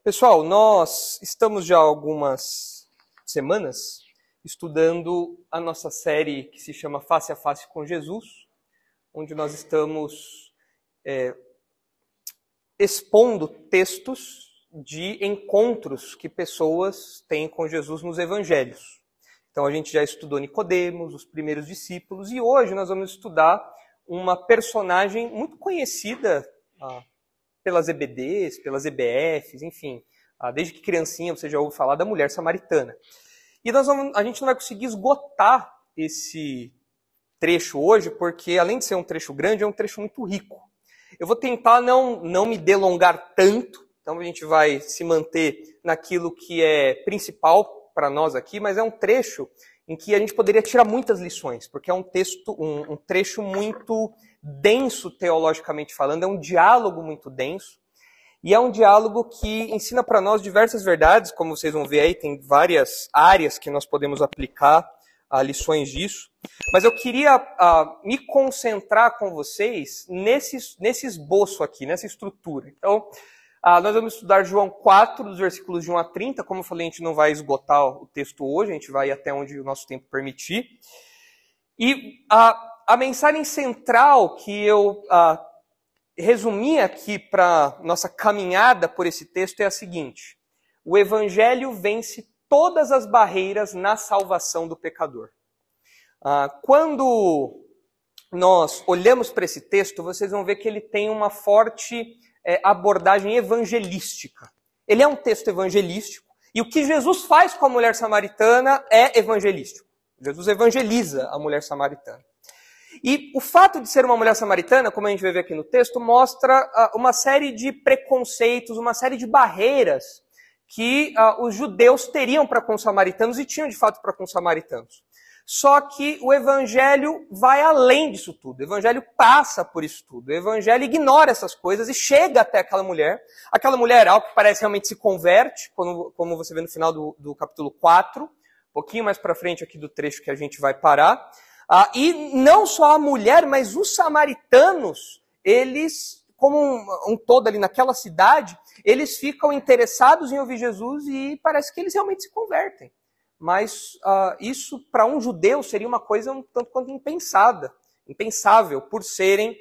Pessoal, nós estamos já há algumas semanas estudando a nossa série que se chama Face a Face com Jesus, onde nós estamos expondo textos de encontros que pessoas têm com Jesus nos evangelhos. Então a gente já estudou Nicodemos, os primeiros discípulos, e hoje nós vamos estudar uma personagem muito conhecida pelas EBDs, pelas EBFs, enfim, desde que criancinha você já ouve falar da mulher samaritana. E a gente não vai conseguir esgotar esse trecho hoje, porque além de ser um trecho grande, é um trecho muito rico. Eu vou tentar não me delongar tanto, então a gente vai se manter naquilo que é principal para nós aqui, mas é um trecho em que a gente poderia tirar muitas lições, porque é um trecho muito denso teologicamente falando, é um diálogo muito denso, e é um diálogo que ensina para nós diversas verdades, como vocês vão ver aí, tem várias áreas que nós podemos aplicar a lições disso, mas eu queria me concentrar com vocês nesse esboço aqui, nessa estrutura. Então, nós vamos estudar João 4, dos versículos de 1 a 30, como eu falei, a gente não vai esgotar o texto hoje, a gente vai até onde o nosso tempo permitir, e a mensagem central que eu resumi aqui para nossa caminhada por esse texto é a seguinte: o Evangelho vence todas as barreiras na salvação do pecador. Quando nós olhamos para esse texto, vocês vão ver que ele tem uma forte abordagem evangelística. Ele é um texto evangelístico, e o que Jesus faz com a mulher samaritana é evangelístico. Jesus evangeliza a mulher samaritana. E o fato de ser uma mulher samaritana, como a gente vai ver aqui no texto, mostra uma série de preconceitos, uma série de barreiras que os judeus teriam para com os samaritanos e tinham de fato para com os samaritanos. Só que o Evangelho vai além disso tudo. O Evangelho passa por isso tudo. O Evangelho ignora essas coisas e chega até aquela mulher. Aquela mulher, ao que parece, realmente se converte, como você vê no final do capítulo 4, um pouquinho mais para frente aqui do trecho que a gente vai parar. E não só a mulher, mas os samaritanos, eles, como um todo ali naquela cidade, eles ficam interessados em ouvir Jesus e parece que eles realmente se convertem. Mas isso para um judeu seria uma coisa um tanto quanto impensável por serem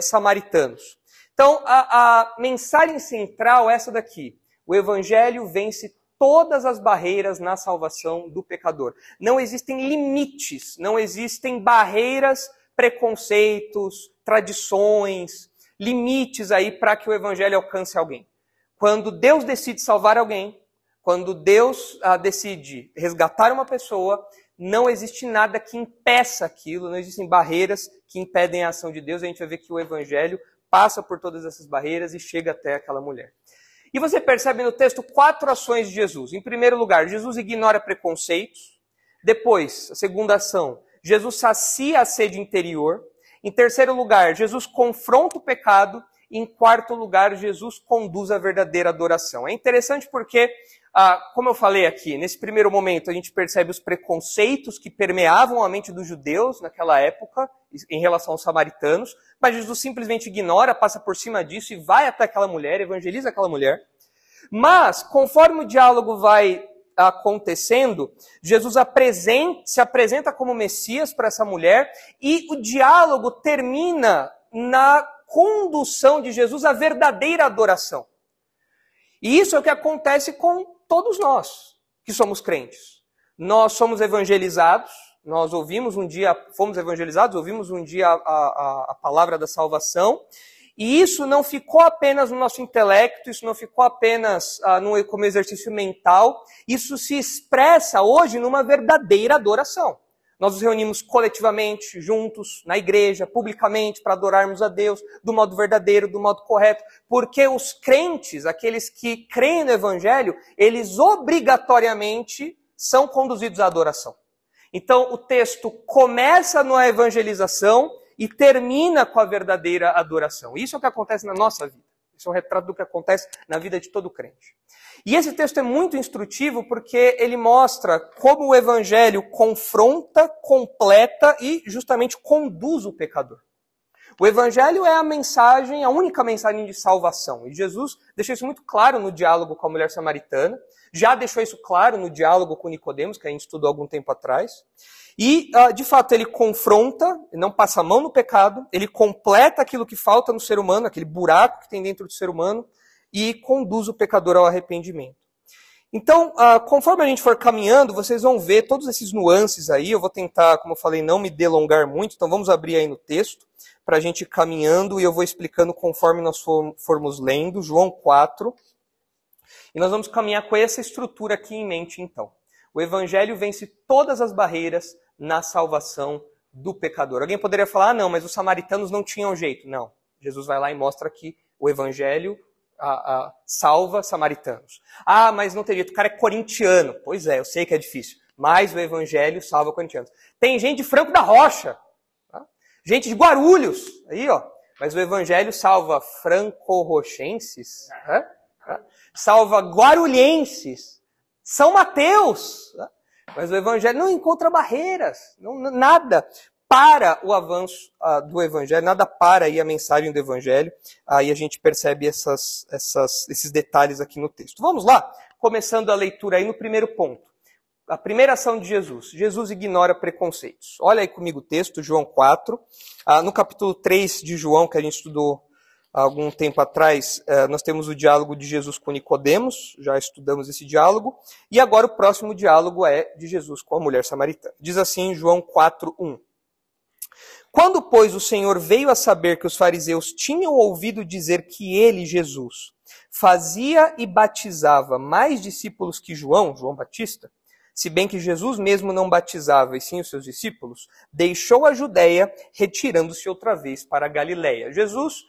samaritanos. Então a mensagem central é essa daqui: o Evangelho vence todas as barreiras na salvação do pecador. Não existem limites, não existem barreiras, preconceitos, tradições, limites aí para que o Evangelho alcance alguém. Quando Deus decide salvar alguém, quando Deus decide resgatar uma pessoa, não existe nada que impeça aquilo, não existem barreiras que impedem a ação de Deus. A gente vai ver que o Evangelho passa por todas essas barreiras e chega até aquela mulher. E você percebe no texto 4 ações de Jesus. Em primeiro lugar, Jesus ignora preconceitos. Depois, a segunda ação, Jesus sacia a sede interior. Em terceiro lugar, Jesus confronta o pecado. E em quarto lugar, Jesus conduz a verdadeira adoração. É interessante porque, como eu falei aqui, nesse primeiro momento a gente percebe os preconceitos que permeavam a mente dos judeus naquela época em relação aos samaritanos, mas Jesus simplesmente ignora, passa por cima disso e vai até aquela mulher, evangeliza aquela mulher. Mas, conforme o diálogo vai acontecendo, Jesus se apresenta como Messias para essa mulher e o diálogo termina na condução de Jesus à verdadeira adoração. E isso é o que acontece com todos nós que somos crentes. Nós somos evangelizados, nós fomos evangelizados, ouvimos um dia a palavra da salvação, e isso não ficou apenas no nosso intelecto, isso não ficou apenas como exercício mental, isso se expressa hoje numa verdadeira adoração. Nós nos reunimos coletivamente, juntos, na igreja, publicamente, para adorarmos a Deus do modo verdadeiro, do modo correto, porque os crentes, aqueles que creem no Evangelho, eles obrigatoriamente são conduzidos à adoração. Então, o texto começa na evangelização e termina com a verdadeira adoração. Isso é o que acontece na nossa vida. Isso é um retrato do que acontece na vida de todo crente. E esse texto é muito instrutivo porque ele mostra como o Evangelho confronta, completa e justamente conduz o pecador. O evangelho é a mensagem, a única mensagem de salvação. E Jesus deixou isso muito claro no diálogo com a mulher samaritana, já deixou isso claro no diálogo com Nicodemos, que a gente estudou há algum tempo atrás. E, de fato, ele confronta, não passa a mão no pecado, ele completa aquilo que falta no ser humano, aquele buraco que tem dentro do ser humano, e conduz o pecador ao arrependimento. Então, conforme a gente for caminhando, vocês vão ver todos esses nuances aí. Eu vou tentar, como eu falei, não me delongar muito, então vamos abrir aí no texto para a gente ir caminhando e eu vou explicando conforme nós formos lendo, João 4. E nós vamos caminhar com essa estrutura aqui em mente, então. O evangelho vence todas as barreiras na salvação do pecador. Alguém poderia falar, não, mas os samaritanos não tinham jeito. Não, Jesus vai lá e mostra que o evangelho salva samaritanos. Ah, mas não tem jeito, o cara é corintiano. Pois é, eu sei que é difícil, mas o evangelho salva corintianos. Tem gente de Franco da Rocha, tá? Gente de Guarulhos, aí ó, mas o evangelho salva franco-rochenses, salva guarulhenses, São Mateus, mas o evangelho não encontra barreiras, nada para o avanço do evangelho, nada para aí a mensagem do evangelho. Aí a gente percebe esses detalhes aqui no texto. Vamos lá, começando a leitura aí no primeiro ponto. A primeira ação de Jesus. Jesus ignora preconceitos. Olha aí comigo o texto, João 4. No capítulo 3 de João, que a gente estudou há algum tempo atrás, nós temos o diálogo de Jesus com Nicodemos, já estudamos esse diálogo, e agora o próximo diálogo é de Jesus com a mulher samaritana. Diz assim João 4:1. Quando, pois, o Senhor veio a saber que os fariseus tinham ouvido dizer que ele, Jesus, fazia e batizava mais discípulos que João Batista, se bem que Jesus mesmo não batizava, e sim os seus discípulos, deixou a Judéia, retirando-se outra vez para a Galiléia. Jesus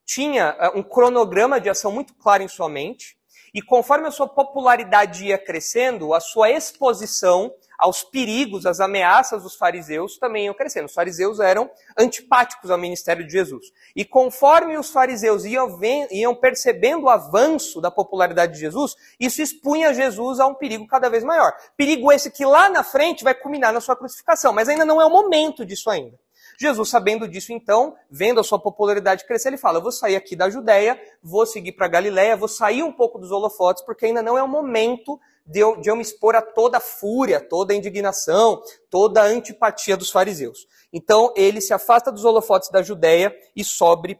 tinha um cronograma de ação muito claro em sua mente, e conforme a sua popularidade ia crescendo, a sua exposição aos perigos, às ameaças dos fariseus também iam crescendo. Os fariseus eram antipáticos ao ministério de Jesus. E conforme os fariseus iam percebendo o avanço da popularidade de Jesus, isso expunha Jesus a um perigo cada vez maior. Perigo esse que lá na frente vai culminar na sua crucificação, mas ainda não é o momento disso ainda. Jesus, sabendo disso então, vendo a sua popularidade crescer, ele fala, eu vou sair aqui da Judéia, vou seguir para Galiléia, vou sair um pouco dos holofotes, porque ainda não é o momento de eu me expor a toda a fúria, toda a indignação, toda a antipatia dos fariseus. Então ele se afasta dos holofotes da Judéia e sobe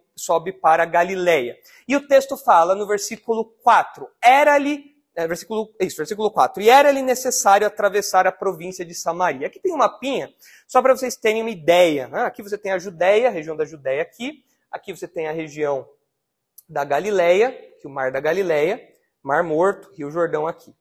para a Galiléia. E o texto fala no versículo 4, versículo 4. E era-lhe necessário atravessar a província de Samaria. Aqui tem um mapinha, só para vocês terem uma ideia. Aqui você tem a Judéia, a região da Judéia aqui. Aqui você tem a região da Galiléia, que é o Mar da Galiléia, Mar Morto, Rio Jordão aqui.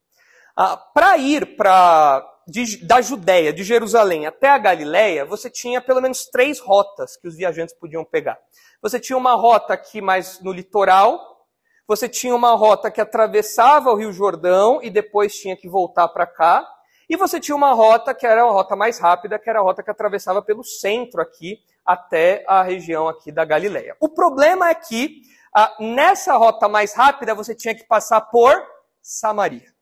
Para ir da Judéia, de Jerusalém até a Galiléia, você tinha pelo menos 3 rotas que os viajantes podiam pegar. Você tinha uma rota aqui mais no litoral, você tinha uma rota que atravessava o Rio Jordão e depois tinha que voltar para cá, e você tinha uma rota que era a rota mais rápida, que era a rota que atravessava pelo centro aqui até a região aqui da Galiléia. O problema é que nessa rota mais rápida você tinha que passar por Samaria.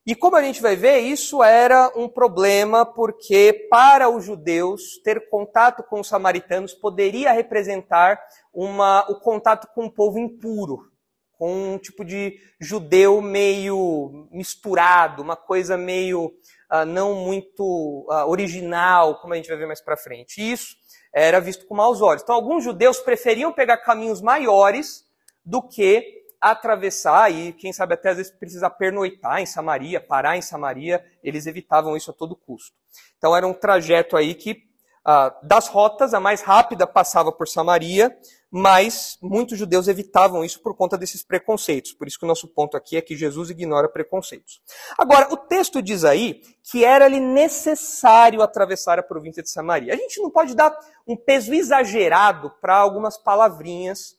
E como a gente vai ver, isso era um problema porque para os judeus ter contato com os samaritanos poderia representar o contato com um povo impuro, com um tipo de judeu meio misturado, uma coisa meio não muito original, como a gente vai ver mais para frente. E isso era visto com maus olhos. Então alguns judeus preferiam pegar caminhos maiores do que atravessar, e quem sabe até às vezes precisar pernoitar em Samaria, parar em Samaria, eles evitavam isso a todo custo. Então era um trajeto aí que, das rotas, a mais rápida passava por Samaria, mas muitos judeus evitavam isso por conta desses preconceitos. Por isso que o nosso ponto aqui é que Jesus ignora preconceitos. Agora, o texto diz aí que era-lhe necessário atravessar a província de Samaria. A gente não pode dar um peso exagerado para algumas palavrinhas,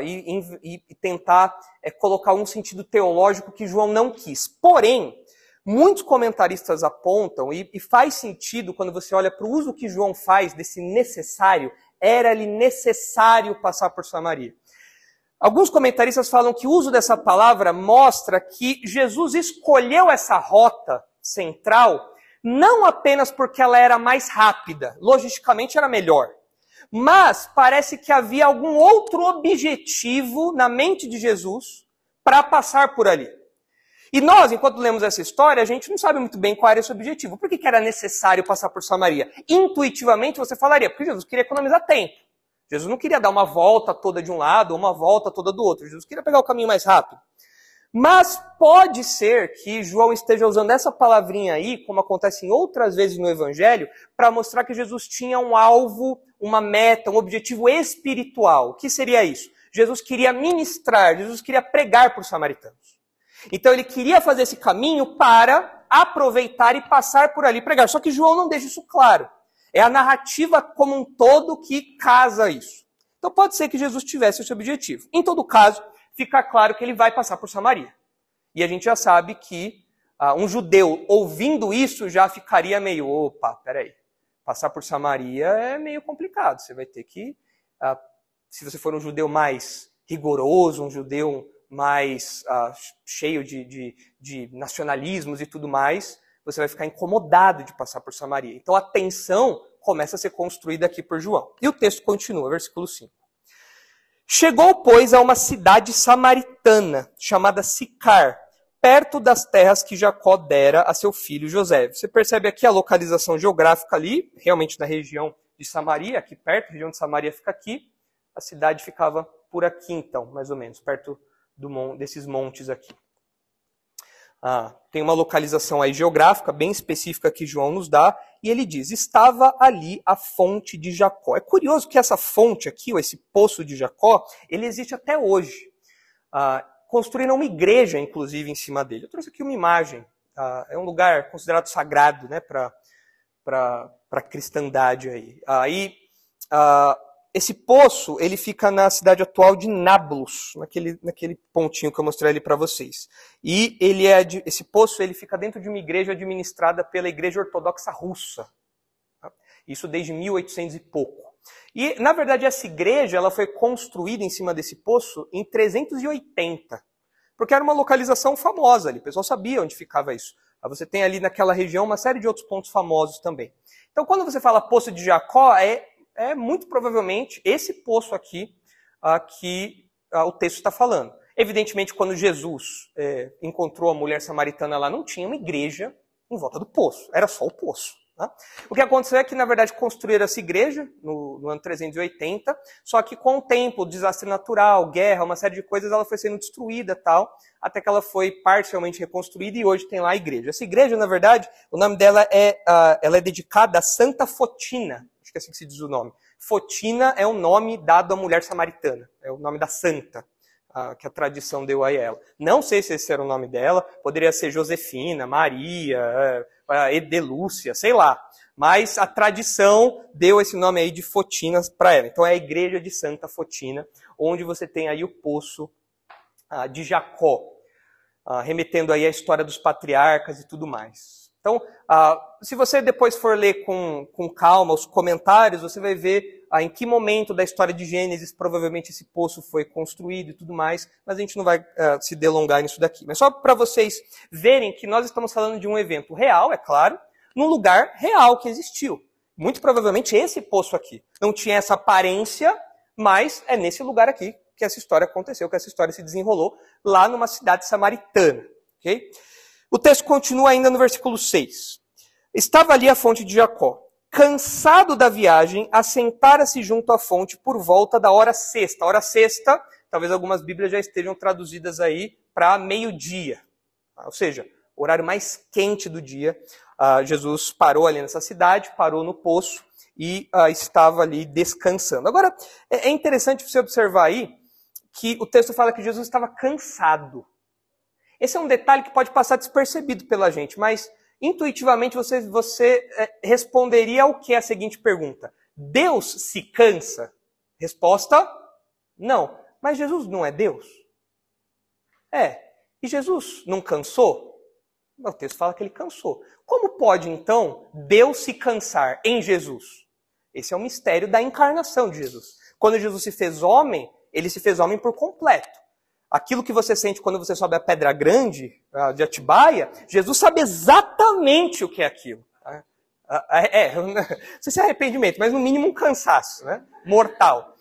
e tentar colocar um sentido teológico que João não quis. Porém, muitos comentaristas apontam, e faz sentido quando você olha para o uso que João faz desse necessário, era-lhe necessário passar por Samaria. Alguns comentaristas falam que o uso dessa palavra mostra que Jesus escolheu essa rota central não apenas porque ela era mais rápida, logisticamente era melhor, Mas parece que havia algum outro objetivo na mente de Jesus para passar por ali. E nós, enquanto lemos essa história, a gente não sabe muito bem qual era esse objetivo. Por que era necessário passar por Samaria? Intuitivamente você falaria, porque Jesus queria economizar tempo. Jesus não queria dar uma volta toda de um lado ou uma volta toda do outro. Jesus queria pegar o caminho mais rápido. Mas pode ser que João esteja usando essa palavrinha aí, como acontece em outras vezes no Evangelho, para mostrar que Jesus tinha um alvo, uma meta, um objetivo espiritual. O que seria isso? Jesus queria ministrar, Jesus queria pregar para os samaritanos. Então ele queria fazer esse caminho para aproveitar e passar por ali e pregar. Só que João não deixa isso claro. É a narrativa como um todo que casa isso. Então pode ser que Jesus tivesse esse objetivo. Em todo caso, fica claro que ele vai passar por Samaria. E a gente já sabe que um judeu ouvindo isso já ficaria meio, opa, peraí, passar por Samaria é meio complicado. Você vai ter que, se você for um judeu mais rigoroso, um judeu mais cheio de nacionalismos e tudo mais, você vai ficar incomodado de passar por Samaria. Então a tensão começa a ser construída aqui por João. E o texto continua, versículo 5. Chegou, pois, a uma cidade samaritana, chamada Sicar, perto das terras que Jacó dera a seu filho José. Você percebe aqui a localização geográfica ali, realmente na região de Samaria, aqui perto, a região de Samaria fica aqui, a cidade ficava por aqui então, mais ou menos, perto desses montes aqui. Tem uma localização aí geográfica bem específica que João nos dá, e ele diz, estava ali a fonte de Jacó. É curioso que essa fonte aqui, ou esse poço de Jacó, ele existe até hoje. Construíram uma igreja, inclusive, em cima dele. Eu trouxe aqui uma imagem. É um lugar considerado sagrado, né, para a cristandade aí. Esse poço, ele fica na cidade atual de Nablus, naquele pontinho que eu mostrei ali para vocês. E esse poço ele fica dentro de uma igreja administrada pela Igreja Ortodoxa Russa. Tá? Isso desde 1800 e pouco. E, na verdade, essa igreja ela foi construída em cima desse poço em 380. Porque era uma localização famosa ali, o pessoal sabia onde ficava isso. Você tem ali naquela região uma série de outros pontos famosos também. Então, quando você fala Poço de Jacó, é muito provavelmente esse poço aqui que o texto está falando. Evidentemente, quando Jesus encontrou a mulher samaritana lá, não tinha uma igreja em volta do poço, era só o poço. Tá? O que aconteceu é que, na verdade, construíram essa igreja no ano 380, só que com o tempo, desastre natural, guerra, uma série de coisas, ela foi sendo destruída tal, até que ela foi parcialmente reconstruída e hoje tem lá a igreja. Essa igreja, na verdade, o nome dela ela é dedicada a Santa Fotina. Acho que é assim que se diz o nome. Fotina é o nome dado à mulher samaritana. É o nome da santa que a tradição deu a ela. Não sei se esse era o nome dela. Poderia ser Josefina, Maria, Edelúcia, sei lá. Mas a tradição deu esse nome aí de Fotina para ela. Então é a igreja de Santa Fotina, onde você tem aí o poço de Jacó, remetendo aí à história dos patriarcas e tudo mais. Então, se você depois for ler com calma os comentários, você vai ver em que momento da história de Gênesis provavelmente esse poço foi construído e tudo mais, mas a gente não vai se delongar nisso daqui. Mas só para vocês verem que nós estamos falando de um evento real, é claro, num lugar real que existiu. Muito provavelmente esse poço aqui não tinha essa aparência, mas é nesse lugar aqui que essa história aconteceu, que essa história se desenrolou lá numa cidade samaritana. Okay? O texto continua ainda no versículo 6. Estava ali a fonte de Jacó. Cansado da viagem, assentara-se junto à fonte por volta da hora sexta. A hora sexta, talvez algumas bíblias já estejam traduzidas aí para meio-dia. Ou seja, o horário mais quente do dia. Jesus parou ali nessa cidade, parou no poço e estava ali descansando. Agora, é interessante você observar aí que o texto fala que Jesus estava cansado. Esse é um detalhe que pode passar despercebido pela gente, mas intuitivamente você responderia ao que é a seguinte pergunta. Deus se cansa? Resposta, não. Mas Jesus não é Deus? E Jesus não cansou? O texto fala que ele cansou. Como pode, então, Deus se cansar em Jesus? Esse é o mistério da encarnação de Jesus. Quando Jesus se fez homem, ele se fez homem por completo. Aquilo que você sente quando você sobe a Pedra Grande de Atibaia, Jesus sabe exatamente o que é aquilo. Não sei se é arrependimento, mas no mínimo um cansaço, né? Mortal.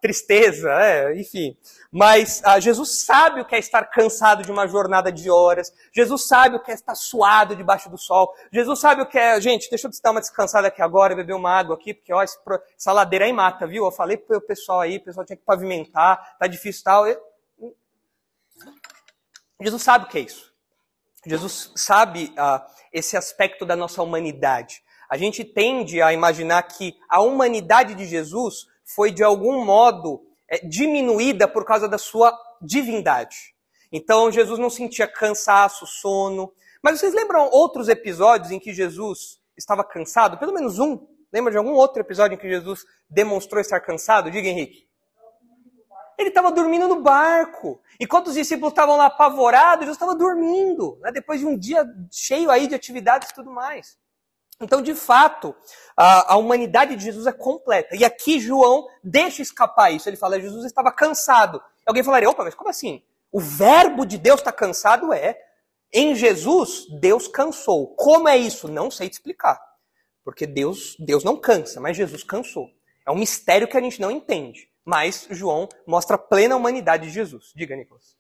Tristeza, enfim. Mas Jesus sabe o que é estar cansado de uma jornada de horas. Jesus sabe o que é estar suado debaixo do sol. Jesus sabe o que é... Gente, deixa eu dar uma descansada aqui agora, beber uma água aqui, porque ó, essa ladeira aí mata, viu? Eu falei pro pessoal aí, o pessoal tinha que pavimentar, tá difícil e tal. Jesus sabe o que é isso. Jesus sabe esse aspecto da nossa humanidade. A gente tende a imaginar que a humanidade de Jesus foi, de algum modo, diminuída por causa da sua divindade. Então, Jesus não sentia cansaço, sono. Mas vocês lembram outros episódios em que Jesus estava cansado? Pelo menos um. Lembra de algum outro episódio em que Jesus demonstrou estar cansado? Diga, Henrique. Ele estava dormindo no barco. Enquanto os discípulos estavam lá apavorados, Jesus estava dormindo, né? Depois de um dia cheio aí de atividades e tudo mais. Então, de fato, a humanidade de Jesus é completa. E aqui João deixa escapar isso. Ele fala, Jesus estava cansado. Alguém falaria, opa, mas como assim? O verbo de Deus está cansado? Em Jesus, Deus cansou. Como é isso? Não sei te explicar. Porque Deus não cansa, mas Jesus cansou. É um mistério que a gente não entende. Mas João mostra a plena humanidade de Jesus. Diga, Nicolas.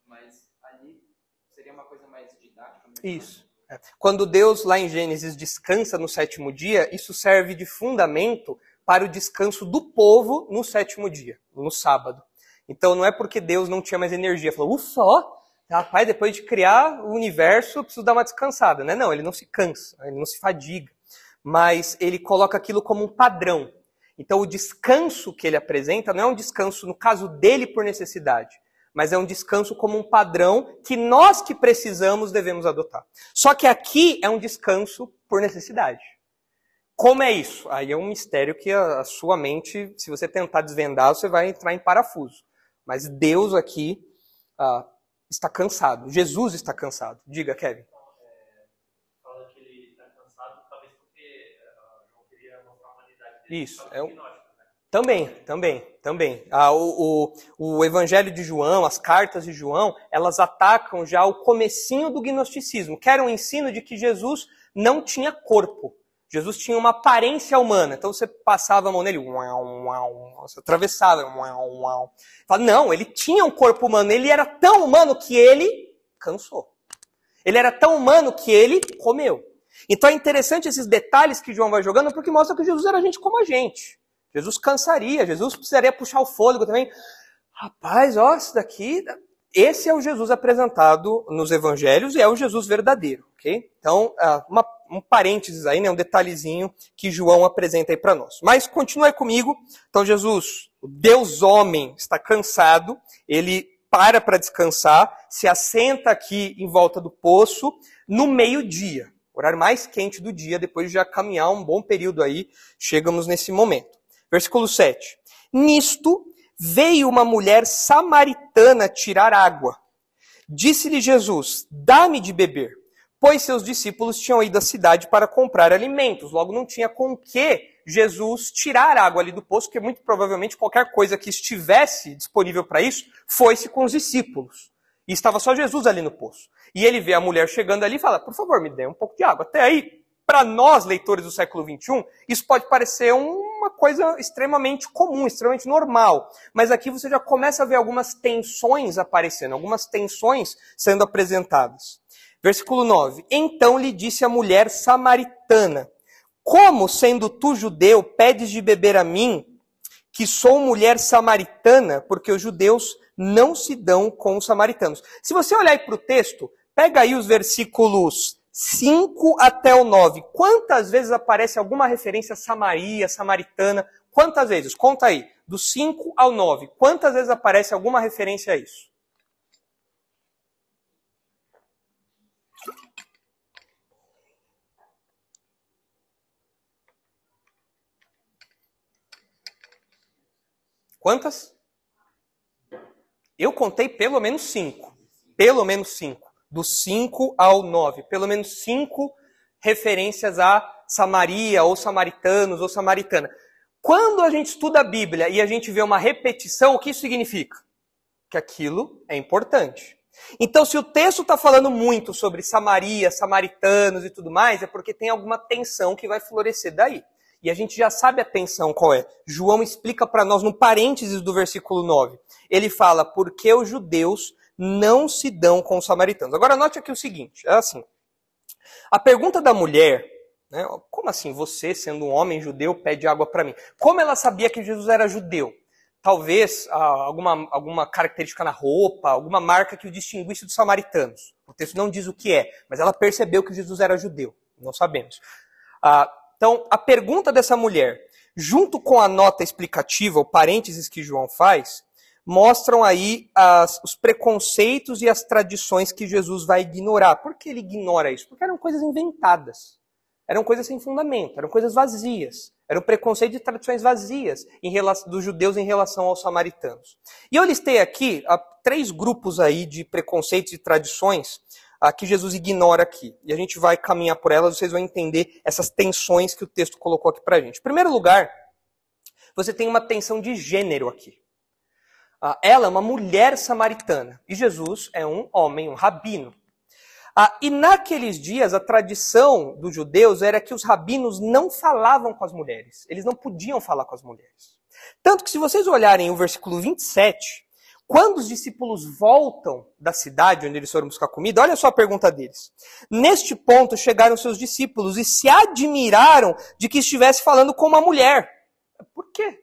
Mas ali seria uma coisa mais didática. Isso. Quando Deus, lá em Gênesis, descansa no sétimo dia, isso serve de fundamento para o descanso do povo no sétimo dia, no sábado. Então não é porque Deus não tinha mais energia. Falou, ufa, ó, rapaz, depois de criar o universo, eu preciso dar uma descansada. Não, ele não se cansa, ele não se fadiga. Mas ele coloca aquilo como um padrão. Então o descanso que ele apresenta não é um descanso, no caso dele, por necessidade. Mas é um descanso como um padrão que nós que precisamos devemos adotar. Só que aqui é um descanso por necessidade. Como é isso? Aí é um mistério que a sua mente, se você tentar desvendar, você vai entrar em parafuso. Mas Deus aqui está cansado. Jesus está cansado. Diga, Kevin. Fala que ele está cansado, talvez porque João queria mostrar a humanidade dele. Isso. Também. O Evangelho de João, as cartas de João, elas atacam já o comecinho do gnosticismo, que era um ensino de que Jesus não tinha corpo. Jesus tinha uma aparência humana. Então você passava a mão nele, você atravessava, fala, não, ele tinha um corpo humano, ele era tão humano que ele cansou. Ele era tão humano que ele comeu. Então é interessante esses detalhes que João vai jogando, porque mostra que Jesus era gente como a gente. Jesus cansaria, Jesus precisaria puxar o fôlego também. Rapaz, ó, isso daqui... Esse é o Jesus apresentado nos evangelhos e é o Jesus verdadeiro, ok? Então, um parênteses aí, né, um detalhezinho que João apresenta aí para nós. Mas continue aí comigo. Então, Jesus, o Deus homem, está cansado, ele para descansar, se assenta aqui em volta do poço, no meio-dia, horário mais quente do dia, depois de já caminhar um bom período aí, chegamos nesse momento. Versículo 7. Nisto veio uma mulher samaritana tirar água. Disse-lhe Jesus, dá-me de beber, pois seus discípulos tinham ido à cidade para comprar alimentos. Logo não tinha com que Jesus tirar água ali do poço, porque muito provavelmente qualquer coisa que estivesse disponível para isso, foi-se com os discípulos. E estava só Jesus ali no poço. E ele vê a mulher chegando ali e fala, por favor, me dê um pouco de água. Até aí, para nós, leitores do século XXI, isso pode parecer uma coisa extremamente comum, extremamente normal. Mas aqui você já começa a ver algumas tensões aparecendo, algumas tensões sendo apresentadas. Versículo 9. Então lhe disse a mulher samaritana, como, sendo tu judeu, pedes de beber a mim, que sou mulher samaritana, porque os judeus não se dão com os samaritanos. Se você olhar aí para o texto, pega aí os versículos 5 até o 9. Quantas vezes aparece alguma referência a Samaria, samaritana? Quantas vezes? Conta aí. Do 5 ao 9. Quantas vezes aparece alguma referência a isso? Quantas? Eu contei pelo menos 5. Pelo menos 5. Do 5 ao 9. Pelo menos 5 referências a Samaria, ou samaritanos, ou samaritana. Quando a gente estuda a Bíblia e a gente vê uma repetição, o que isso significa? Que aquilo é importante. Então, se o texto está falando muito sobre Samaria, samaritanos e tudo mais, é porque tem alguma tensão que vai florescer daí. E a gente já sabe a tensão qual é. João explica para nós no parênteses do versículo 9. Ele fala, porque os judeus não se dão com os samaritanos. Agora, note aqui o seguinte, é assim. A pergunta da mulher, né, como assim você, sendo um homem judeu, pede água para mim? Como ela sabia que Jesus era judeu? Talvez alguma característica na roupa, alguma marca que o distinguisse dos samaritanos. O texto não diz o que é, mas ela percebeu que Jesus era judeu. Não sabemos. Então, a pergunta dessa mulher, junto com a nota explicativa, o parênteses que João faz, mostram aí os preconceitos e as tradições que Jesus vai ignorar. Por que ele ignora isso? Porque eram coisas inventadas. Eram coisas sem fundamento, eram coisas vazias. Era o preconceito de tradições vazias dos judeus em relação aos samaritanos. E eu listei aqui 3 grupos aí de preconceitos e tradições que Jesus ignora aqui. E a gente vai caminhar por elas, vocês vão entender essas tensões que o texto colocou aqui pra gente. Em primeiro lugar, você tem uma tensão de gênero aqui. Ela é uma mulher samaritana e Jesus é um homem, um rabino. E naqueles dias, a tradição dos judeus era que os rabinos não falavam com as mulheres. Eles não podiam falar com as mulheres. Tanto que se vocês olharem o versículo 27, quando os discípulos voltam da cidade onde eles foram buscar comida, olha só a pergunta deles. Neste ponto chegaram seus discípulos e se admiraram de que estivesse falando com uma mulher. Por quê?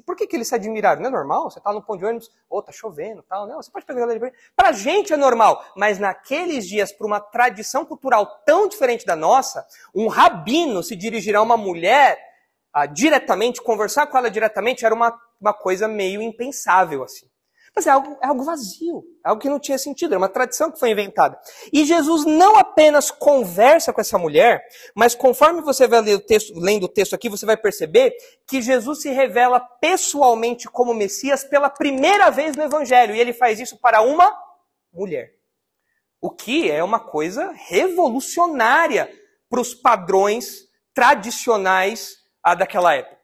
Por que eles se admiraram? Não é normal? Você está no ponto de ônibus, tá chovendo, tal. Não, você pode pegar ele. Para a gente é normal, mas naqueles dias, por uma tradição cultural tão diferente da nossa, um rabino se dirigirá a uma mulher diretamente, conversar com ela diretamente, era uma coisa meio impensável, assim. Mas é algo vazio, é algo que não tinha sentido, era uma tradição que foi inventada. E Jesus não apenas conversa com essa mulher, mas conforme você vai lendo o texto aqui, você vai perceber que Jesus se revela pessoalmente como Messias pela primeira vez no Evangelho. E ele faz isso para uma mulher. O que é uma coisa revolucionária para os padrões tradicionais daquela época.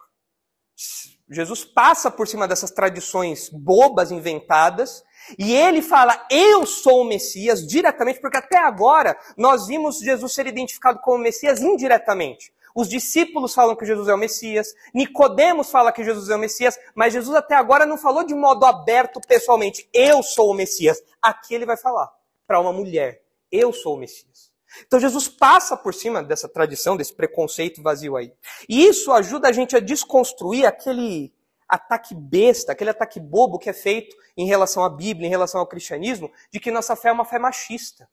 Jesus passa por cima dessas tradições bobas, inventadas, e ele fala, eu sou o Messias, diretamente, porque até agora nós vimos Jesus ser identificado como Messias indiretamente. Os discípulos falam que Jesus é o Messias, Nicodemos fala que Jesus é o Messias, mas Jesus até agora não falou de modo aberto pessoalmente, eu sou o Messias. Aqui ele vai falar para uma mulher, eu sou o Messias. Então Jesus passa por cima dessa tradição, desse preconceito vazio aí. E isso ajuda a gente a desconstruir aquele ataque besta, aquele ataque bobo que é feito em relação à Bíblia, em relação ao cristianismo, de que nossa fé é uma fé machista.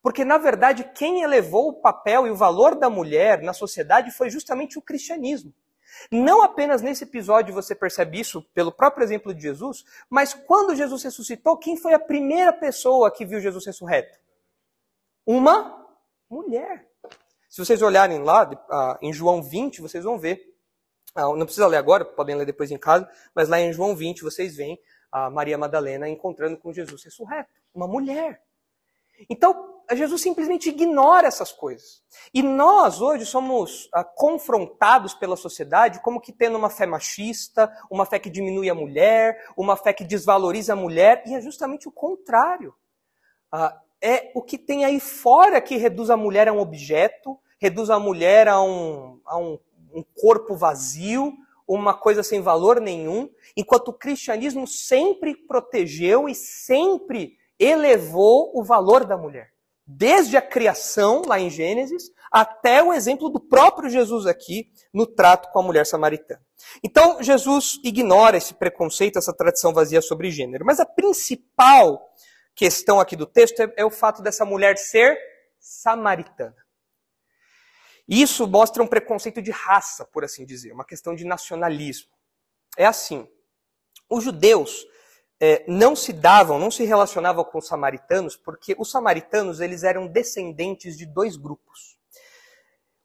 Porque, na verdade, quem elevou o papel e o valor da mulher na sociedade foi justamente o cristianismo. Não apenas nesse episódio você percebe isso pelo próprio exemplo de Jesus, mas quando Jesus ressuscitou, quem foi a primeira pessoa que viu Jesus ressurreto? Uma mulher. Se vocês olharem lá em João 20, vocês vão ver. Não precisa ler agora, podem ler depois em casa, mas lá em João 20 vocês veem a Maria Madalena encontrando com Jesus ressurreto. Uma mulher. Então, Jesus simplesmente ignora essas coisas. E nós hoje somos confrontados pela sociedade como que tendo uma fé machista, uma fé que diminui a mulher, uma fé que desvaloriza a mulher, e é justamente o contrário. É o que tem aí fora que reduz a mulher a um objeto, reduz a mulher a um corpo vazio, uma coisa sem valor nenhum, enquanto o cristianismo sempre protegeu e sempre elevou o valor da mulher. Desde a criação, lá em Gênesis, até o exemplo do próprio Jesus aqui, no trato com a mulher samaritana. Então, Jesus ignora esse preconceito, essa tradição vazia sobre gênero. Mas a principal questão aqui do texto é o fato dessa mulher ser samaritana. Isso mostra um preconceito de raça, por assim dizer, uma questão de nacionalismo. É assim, os judeus não se relacionavam com os samaritanos, porque os samaritanos eles eram descendentes de 2 grupos.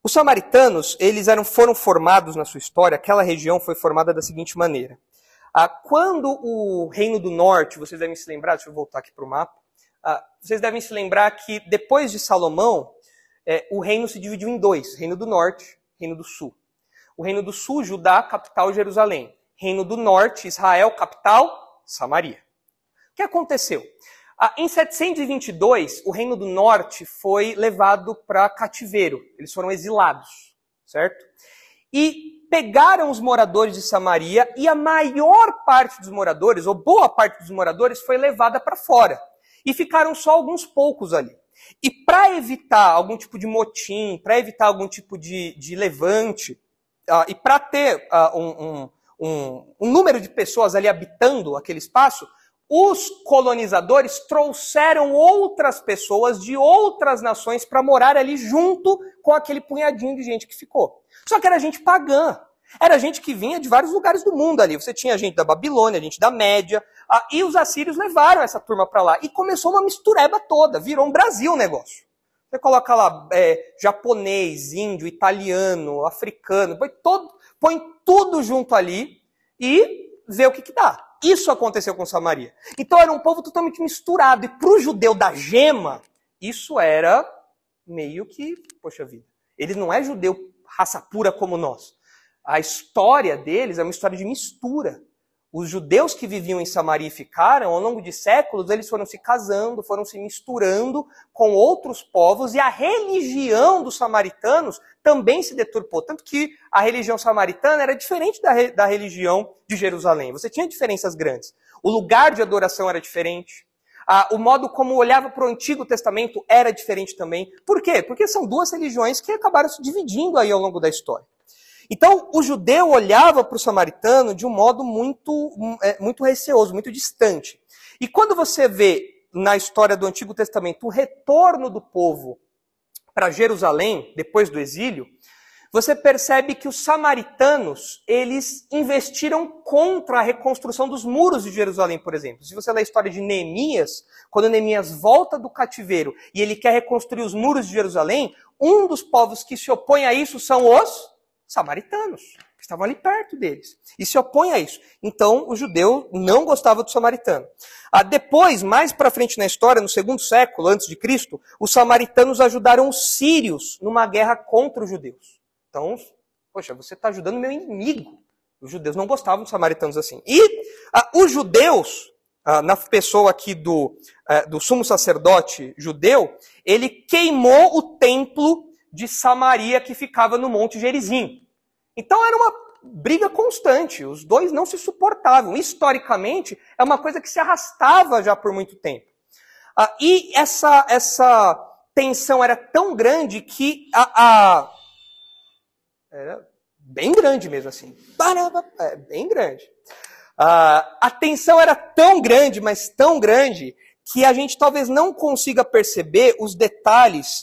Os samaritanos foram formados na sua história, aquela região foi formada da seguinte maneira. Quando o Reino do Norte, vocês devem se lembrar, deixa eu voltar aqui para o mapa, vocês devem se lembrar que depois de Salomão, o reino se dividiu em 2, Reino do Norte e Reino do Sul. O reino do sul, Judá, capital Jerusalém. Reino do norte, Israel, capital Samaria. O que aconteceu? Em 722, o reino do norte foi levado para cativeiro. Eles foram exilados, certo? E pegaram os moradores de Samaria e a maior parte dos moradores, ou boa parte dos moradores, foi levada para fora. E ficaram só alguns poucos ali. E para evitar algum tipo de motim, para evitar algum tipo de levante, e para ter um número de pessoas ali habitando aquele espaço, os colonizadores trouxeram outras pessoas de outras nações para morar ali junto com aquele punhadinho de gente que ficou. Só que era gente pagã. Era gente que vinha de vários lugares do mundo ali. Você tinha gente da Babilônia, gente da Média, e os assírios levaram essa turma para lá. E começou uma mistureba toda, virou um Brasil o negócio. Você coloca lá japonês, índio, italiano, africano, põe tudo junto ali e vê o que dá. Isso aconteceu com Samaria. Então era um povo totalmente misturado. E para o judeu da gema, isso era meio que, poxa vida, ele não é judeu raça pura como nós. A história deles é uma história de mistura. Os judeus que viviam em Samaria e ficaram, ao longo de séculos, eles foram se casando, foram se misturando com outros povos, e a religião dos samaritanos também se deturpou. Tanto que a religião samaritana era diferente da religião de Jerusalém. Você tinha diferenças grandes. O lugar de adoração era diferente. O modo como olhava para o Antigo Testamento era diferente também. Por quê? Porque são duas religiões que acabaram se dividindo aí ao longo da história. Então, o judeu olhava para o samaritano de um modo muito receoso, muito distante. E quando você vê na história do Antigo Testamento o retorno do povo para Jerusalém, depois do exílio, você percebe que os samaritanos, eles investiram contra a reconstrução dos muros de Jerusalém, por exemplo. Se você ler a história de Neemias, quando Neemias volta do cativeiro e ele quer reconstruir os muros de Jerusalém, um dos povos que se opõe a isso são os samaritanos, que estavam ali perto deles, e se opõe a isso. Então, o judeu não gostava do samaritano. Depois, mais para frente na história, no 2º século antes de Cristo, os samaritanos ajudaram os sírios numa guerra contra os judeus. Então, poxa, você está ajudando meu inimigo. Os judeus não gostavam dos samaritanos assim. E os judeus, na pessoa aqui do sumo sacerdote judeu, ele queimou o templo de Samaria que ficava no Monte Gerizim. Então era uma briga constante, os dois não se suportavam. Historicamente, é uma coisa que se arrastava já por muito tempo. E essa tensão era tão grande que era bem grande mesmo assim. Bem grande. A tensão era tão grande, mas tão grande, que a gente talvez não consiga perceber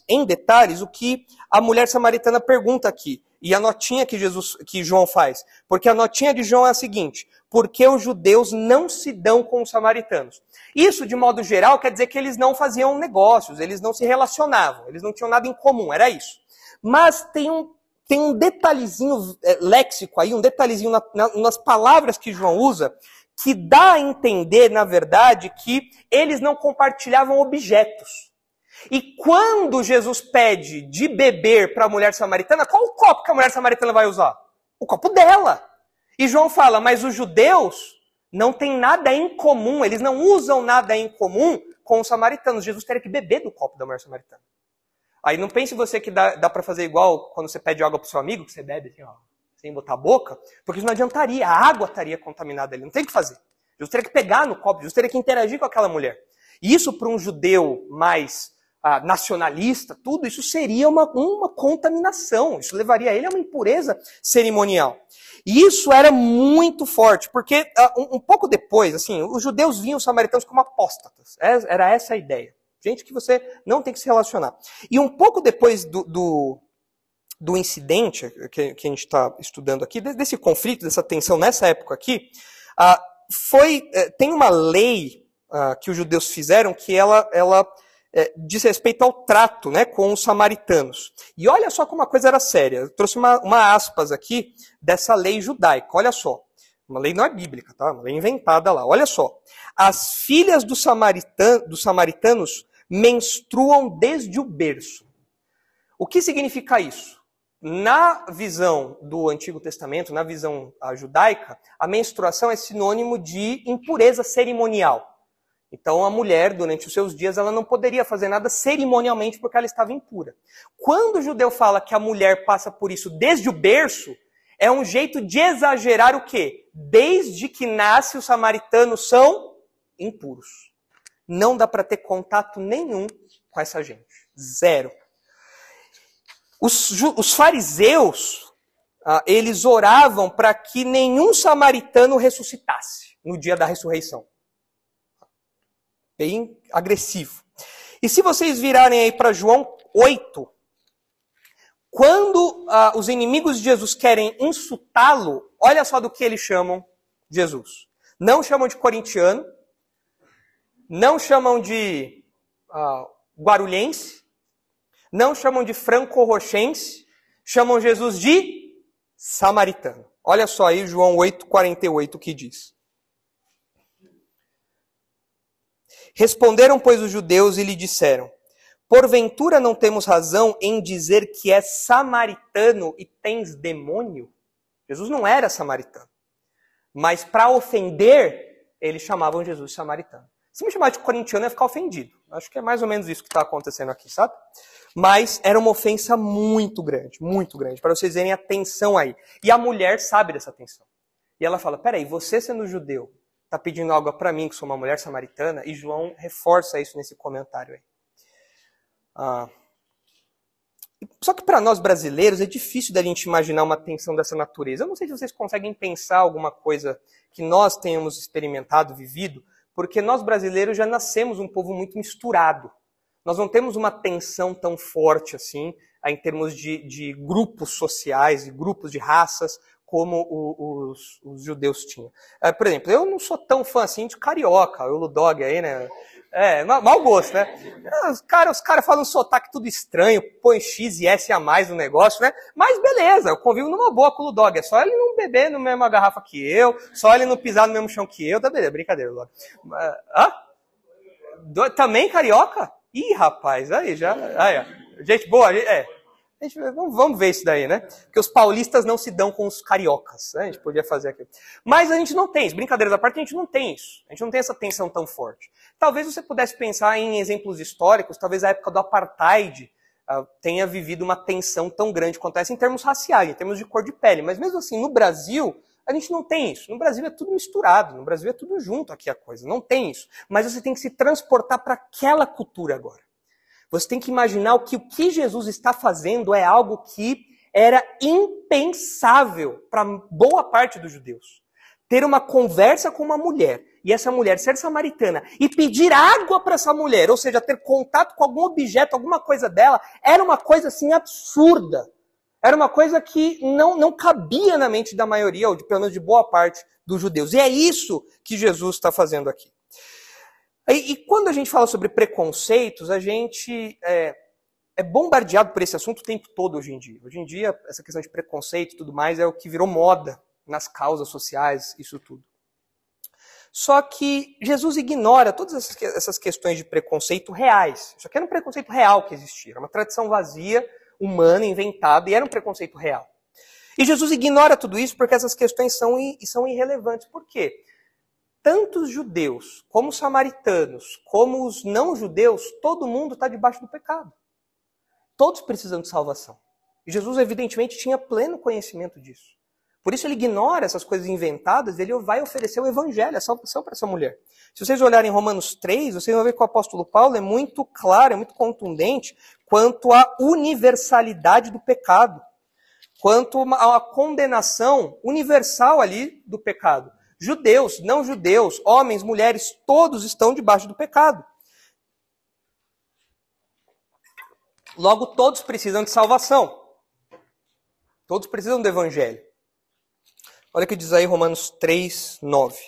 em detalhes, o que a mulher samaritana pergunta aqui. E a notinha que João faz. Porque a notinha de João é a seguinte: porque os judeus não se dão com os samaritanos. Isso, de modo geral, quer dizer que eles não faziam negócios, eles não se relacionavam, eles não tinham nada em comum, era isso. Mas tem um detalhezinho léxico aí, um detalhezinho nas palavras que João usa, que dá a entender, na verdade, que eles não compartilhavam objetos. E quando Jesus pede de beber para a mulher samaritana, qual o copo que a mulher samaritana vai usar? O copo dela. E João fala, mas os judeus não têm nada em comum, eles não usam nada em comum com os samaritanos. Jesus teria que beber do copo da mulher samaritana. Aí não pense você que dá para fazer igual quando você pede água para o seu amigo, que você bebe assim, ó, sem botar a boca, porque isso não adiantaria, a água estaria contaminada ali, não tem o que fazer. Jesus teria que pegar no copo, Jesus teria que interagir com aquela mulher. E isso para um judeu mais nacionalista, tudo isso seria uma contaminação, isso levaria ele a uma impureza cerimonial. E isso era muito forte, porque um pouco depois, assim, os judeus viam os samaritanos como apóstatas, era essa a ideia. Gente que você não tem que se relacionar. E um pouco depois do incidente que a gente está estudando aqui, desse conflito, dessa tensão nessa época aqui, tem uma lei que os judeus fizeram que ela diz respeito ao trato, né, com os samaritanos. E olha só como a coisa era séria. Eu trouxe uma aspas aqui dessa lei judaica. Olha só. Uma lei não é bíblica, tá? Uma lei inventada lá. Olha só. As filhas dos samaritanos menstruam desde o berço. O que significa isso? Na visão do Antigo Testamento, na visão judaica, a menstruação é sinônimo de impureza cerimonial. Então, a mulher, durante os seus dias, ela não poderia fazer nada cerimonialmente porque ela estava impura. Quando o judeu fala que a mulher passa por isso desde o berço, é um jeito de exagerar o quê? Desde que nasce, os samaritanos são impuros. Não dá para ter contato nenhum com essa gente. Zero. Os fariseus, eles oravam para que nenhum samaritano ressuscitasse no dia da ressurreição. Bem agressivo. E se vocês virarem aí para João 8, quando os inimigos de Jesus querem insultá-lo, olha só do que eles chamam Jesus. Não chamam de corintiano, não chamam de guarulhense, não chamam de franco-rochense, chamam Jesus de samaritano. Olha só aí João 8,48 que diz. Responderam, pois, os judeus e lhe disseram: porventura não temos razão em dizer que és samaritano e tens demônio? Jesus não era samaritano. Mas para ofender, eles chamavam Jesus de samaritano. Se me chamar de corintiano, eu ia ficar ofendido. Acho que é mais ou menos isso que está acontecendo aqui, sabe? Mas era uma ofensa muito grande, para vocês verem a tensão aí. E a mulher sabe dessa tensão. E ela fala, peraí, você sendo judeu, está pedindo algo para mim, que sou uma mulher samaritana? E João reforça isso nesse comentário aí. Só que para nós brasileiros é difícil da gente imaginar uma tensão dessa natureza. Eu não sei se vocês conseguem pensar alguma coisa que nós tenhamos experimentado, vivido, porque nós brasileiros já nascemos um povo muito misturado. Nós não temos uma tensão tão forte assim, em termos de grupos sociais, de grupos de raças, como os judeus tinham. Por exemplo, eu não sou tão fã assim de carioca, o Ludog aí, né? Mau gosto, né? Os caras falam um sotaque tudo estranho, põe X e S a mais no negócio, né? Mas beleza, eu convivo numa boa com o Ludog. É só ele não beber na mesma garrafa que eu, só ele não pisar no mesmo chão que eu, tá beleza, brincadeira, Ludog. Também carioca? Ih, rapaz, aí já... Gente boa, vamos ver isso daí, né? Porque os paulistas não se dão com os cariocas, né? A gente podia fazer aquilo. Mas a gente não tem isso. Brincadeiras à parte, a gente não tem isso. A gente não tem essa tensão tão forte. Talvez você pudesse pensar em exemplos históricos, talvez a época do apartheid tenha vivido uma tensão tão grande quanto essa em termos raciais, em termos de cor de pele. Mas mesmo assim, no Brasil, a gente não tem isso. No Brasil é tudo misturado. No Brasil é tudo junto aqui a coisa. Não tem isso. Mas você tem que se transportar para aquela cultura agora. Você tem que imaginar que o que Jesus está fazendo é algo que era impensável para boa parte dos judeus. Ter uma conversa com uma mulher, e essa mulher ser samaritana, e pedir água para essa mulher, ou seja, ter contato com algum objeto, alguma coisa dela, era uma coisa assim absurda. Era uma coisa que não cabia na mente da maioria, ou pelo menos de boa parte dos judeus. E é isso que Jesus está fazendo aqui. E quando a gente fala sobre preconceitos, a gente é bombardeado por esse assunto o tempo todo hoje em dia. Hoje em dia, essa questão de preconceito e tudo mais é o que virou moda nas causas sociais, isso tudo. Só que Jesus ignora todas essas questões de preconceito reais. Isso aqui era um preconceito real que existia. Era uma tradição vazia, humana, inventada, e era um preconceito real. E Jesus ignora tudo isso porque essas questões são irrelevantes. Por quê? Tanto os judeus, como os samaritanos, como os não-judeus, todo mundo está debaixo do pecado. Todos precisam de salvação. E Jesus, evidentemente, tinha pleno conhecimento disso. Por isso ele ignora essas coisas inventadas, ele vai oferecer o evangelho, a salvação para essa mulher. Se vocês olharem em Romanos 3, vocês vão ver que o apóstolo Paulo é muito claro, é muito contundente quanto à universalidade do pecado, quanto à condenação universal ali do pecado. Judeus, não judeus, homens, mulheres, todos estão debaixo do pecado. Logo, todos precisam de salvação. Todos precisam do evangelho. Olha o que diz aí Romanos 3, 9.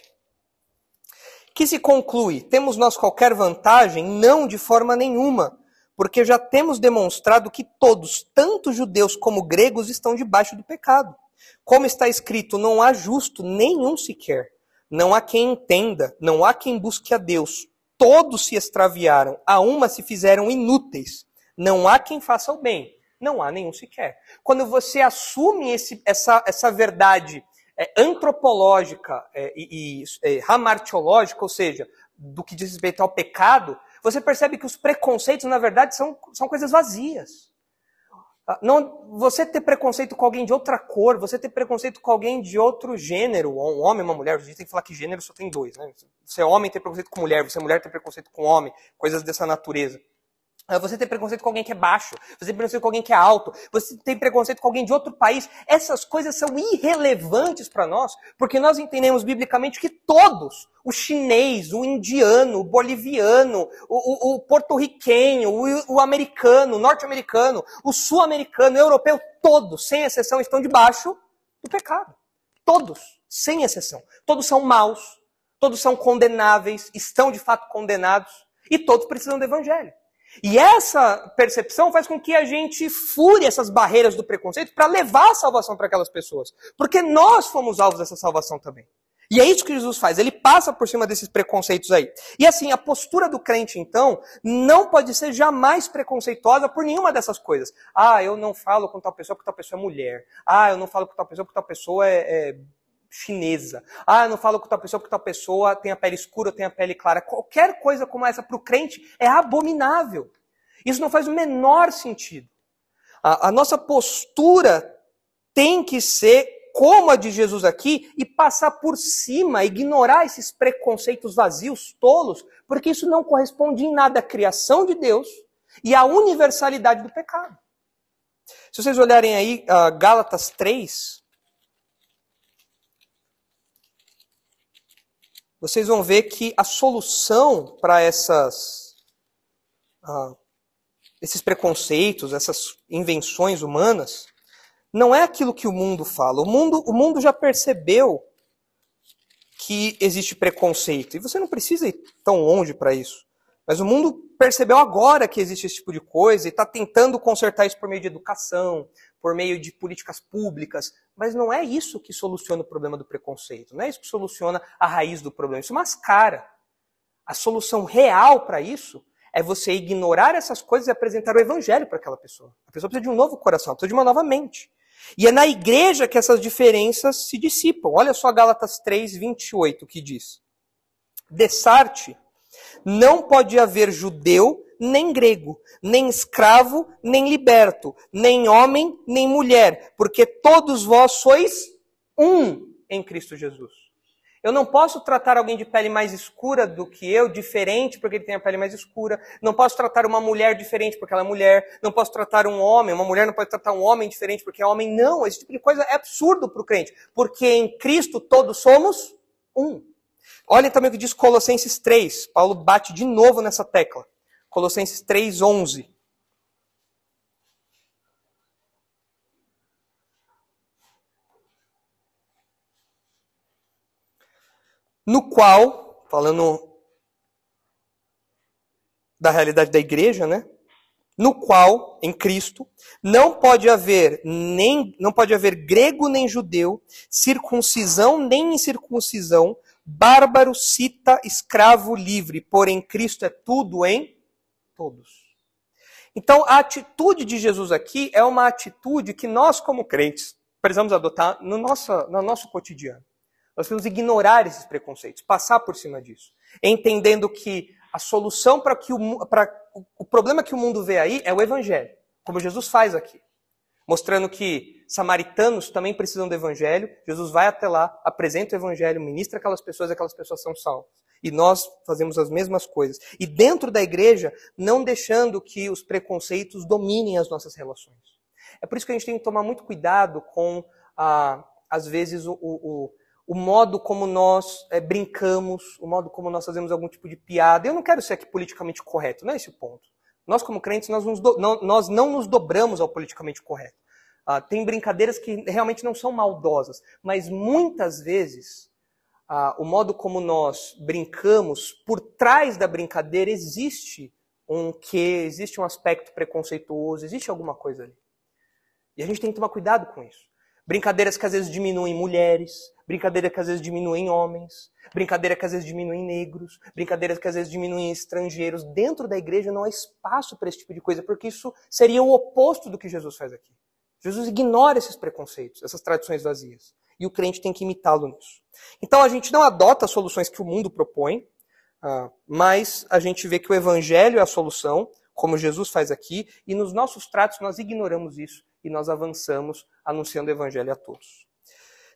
Que se conclui, temos nós qualquer vantagem? Não, de forma nenhuma, porque já temos demonstrado que todos, tanto judeus como gregos, estão debaixo do pecado. Como está escrito, não há justo nenhum sequer. Não há quem entenda, não há quem busque a Deus. Todos se extraviaram, a uma se fizeram inúteis. Não há quem faça o bem, Não há nenhum sequer. Quando você assume essa verdade antropológica e hamartiológica, ou seja, do que diz respeito ao pecado, você percebe que os preconceitos, na verdade, são coisas vazias. Não, você ter preconceito com alguém de outra cor, você ter preconceito com alguém de outro gênero, um homem, uma mulher, a gente tem que falar que gênero só tem dois, né? Você é homem, tem preconceito com mulher, você é mulher, tem preconceito com homem, coisas dessa natureza. Você tem preconceito com alguém que é baixo, você tem preconceito com alguém que é alto, você tem preconceito com alguém de outro país. Essas coisas são irrelevantes para nós, porque nós entendemos biblicamente que todos, o chinês, o indiano, o boliviano, o porto-riquenho, o americano, o norte-americano, o sul-americano, o europeu, todos, sem exceção, estão debaixo do pecado. Todos, sem exceção. Todos são maus, todos são condenáveis, estão de fato condenados, e todos precisam do evangelho. E essa percepção faz com que a gente fure essas barreiras do preconceito para levar a salvação para aquelas pessoas. Porque nós fomos alvos dessa salvação também. E é isso que Jesus faz, ele passa por cima desses preconceitos aí. E assim, a postura do crente, então, não pode ser jamais preconceituosa por nenhuma dessas coisas. Eu não falo com tal pessoa porque tal pessoa é mulher. Eu não falo com tal pessoa porque tal pessoa é chinesa. Eu não falo com tal pessoa porque tal pessoa tem a pele escura ou tem a pele clara. Qualquer coisa como essa para o crente é abominável. Isso não faz o menor sentido. A nossa postura tem que ser como a de Jesus aqui e passar por cima, ignorar esses preconceitos vazios, tolos, porque isso não corresponde em nada à criação de Deus e à universalidade do pecado. Se vocês olharem aí, Gálatas 3, vocês vão ver que a solução para esses preconceitos, essas invenções humanas, não é aquilo que o mundo fala. O mundo já percebeu que existe preconceito. E você não precisa ir tão longe para isso. Mas o mundo percebeu agora que existe esse tipo de coisa e está tentando consertar isso por meio de educação, por meio de políticas públicas. Mas não é isso que soluciona o problema do preconceito. Não é isso que soluciona a raiz do problema. Isso mascara. A solução real para isso é você ignorar essas coisas e apresentar o evangelho para aquela pessoa. A pessoa precisa de um novo coração, precisa de uma nova mente. E é na igreja que essas diferenças se dissipam. Olha só Gálatas 3, 28, que diz: Dessarte, não pode haver judeu, nem grego, nem escravo, nem liberto, nem homem, nem mulher, porque todos vós sois um em Cristo Jesus. Eu não posso tratar alguém de pele mais escura do que eu, diferente porque ele tem a pele mais escura. Não posso tratar uma mulher diferente porque ela é mulher. Não posso tratar um homem, uma mulher não pode tratar um homem diferente porque é homem. Não, esse tipo de coisa é absurdo para o crente. Porque em Cristo todos somos um. Olhem também o que diz Colossenses 3. Paulo bate de novo nessa tecla. Colossenses 3, 11. No qual, falando da realidade da igreja, né? No qual, em Cristo, não pode haver grego nem judeu, circuncisão nem incircuncisão, bárbaro, cita, escravo, livre, porém Cristo é tudo em todos. Então, a atitude de Jesus aqui é uma atitude que nós, como crentes, precisamos adotar no nosso cotidiano. Nós temos que ignorar esses preconceitos, passar por cima disso, entendendo que a solução para o problema que o mundo vê aí é o evangelho, como Jesus faz aqui, mostrando que samaritanos também precisam do evangelho. Jesus vai até lá, apresenta o evangelho, ministra aquelas pessoas são salvas. E nós fazemos as mesmas coisas. E dentro da igreja, não deixando que os preconceitos dominem as nossas relações. É por isso que a gente tem que tomar muito cuidado com, às vezes, o modo como nós brincamos, o modo como nós fazemos algum tipo de piada. Eu não quero ser aqui politicamente correto, não é esse o ponto. Nós, como crentes, nós não nos dobramos ao politicamente correto. Tem brincadeiras que realmente não são maldosas, mas muitas vezes o modo como nós brincamos, por trás da brincadeira existe um aspecto preconceituoso, existe alguma coisa ali. E a gente tem que tomar cuidado com isso. Brincadeiras que às vezes diminuem mulheres, brincadeira que às vezes diminuem homens, brincadeira que às vezes diminuem negros, brincadeiras que às vezes diminuem estrangeiros. Dentro da igreja não há espaço para esse tipo de coisa, porque isso seria o oposto do que Jesus faz aqui. Jesus ignora esses preconceitos, essas tradições vazias. E o crente tem que imitá-lo nisso. Então a gente não adota as soluções que o mundo propõe, mas a gente vê que o evangelho é a solução, como Jesus faz aqui, e nos nossos tratos nós ignoramos isso e nós avançamos anunciando o evangelho a todos.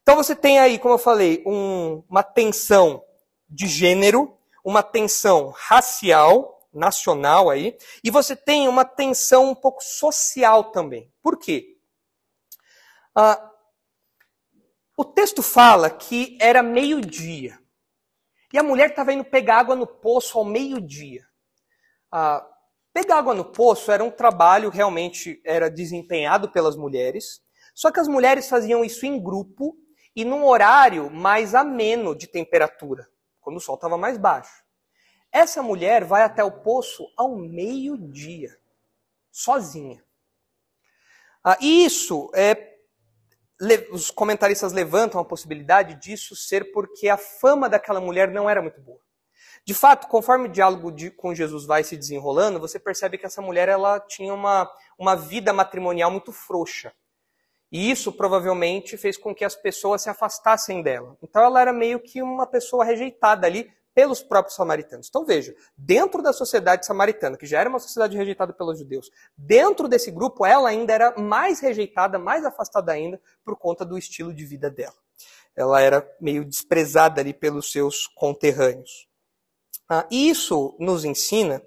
Então você tem aí, como eu falei, uma tensão de gênero, uma tensão racial, nacional aí, e você tem uma tensão um pouco social também. Por quê? O texto fala que era meio-dia. E a mulher estava indo pegar água no poço ao meio-dia. Pegar água no poço era um trabalho, realmente era desempenhado pelas mulheres. Só que as mulheres faziam isso em grupo e num horário mais ameno de temperatura, quando o sol estava mais baixo. Essa mulher vai até o poço ao meio-dia, sozinha. E isso os comentaristas levantam a possibilidade disso ser porque a fama daquela mulher não era muito boa. De fato, conforme o diálogo com Jesus vai se desenrolando, você percebe que essa mulher ela tinha uma vida matrimonial muito frouxa. E isso provavelmente fez com que as pessoas se afastassem dela. Então ela era meio que uma pessoa rejeitada ali pelos próprios samaritanos. Então veja, dentro da sociedade samaritana, que já era uma sociedade rejeitada pelos judeus, dentro desse grupo ela ainda era mais rejeitada, mais afastada ainda, por conta do estilo de vida dela. Ela era meio desprezada ali pelos seus conterrâneos. E isso nos ensina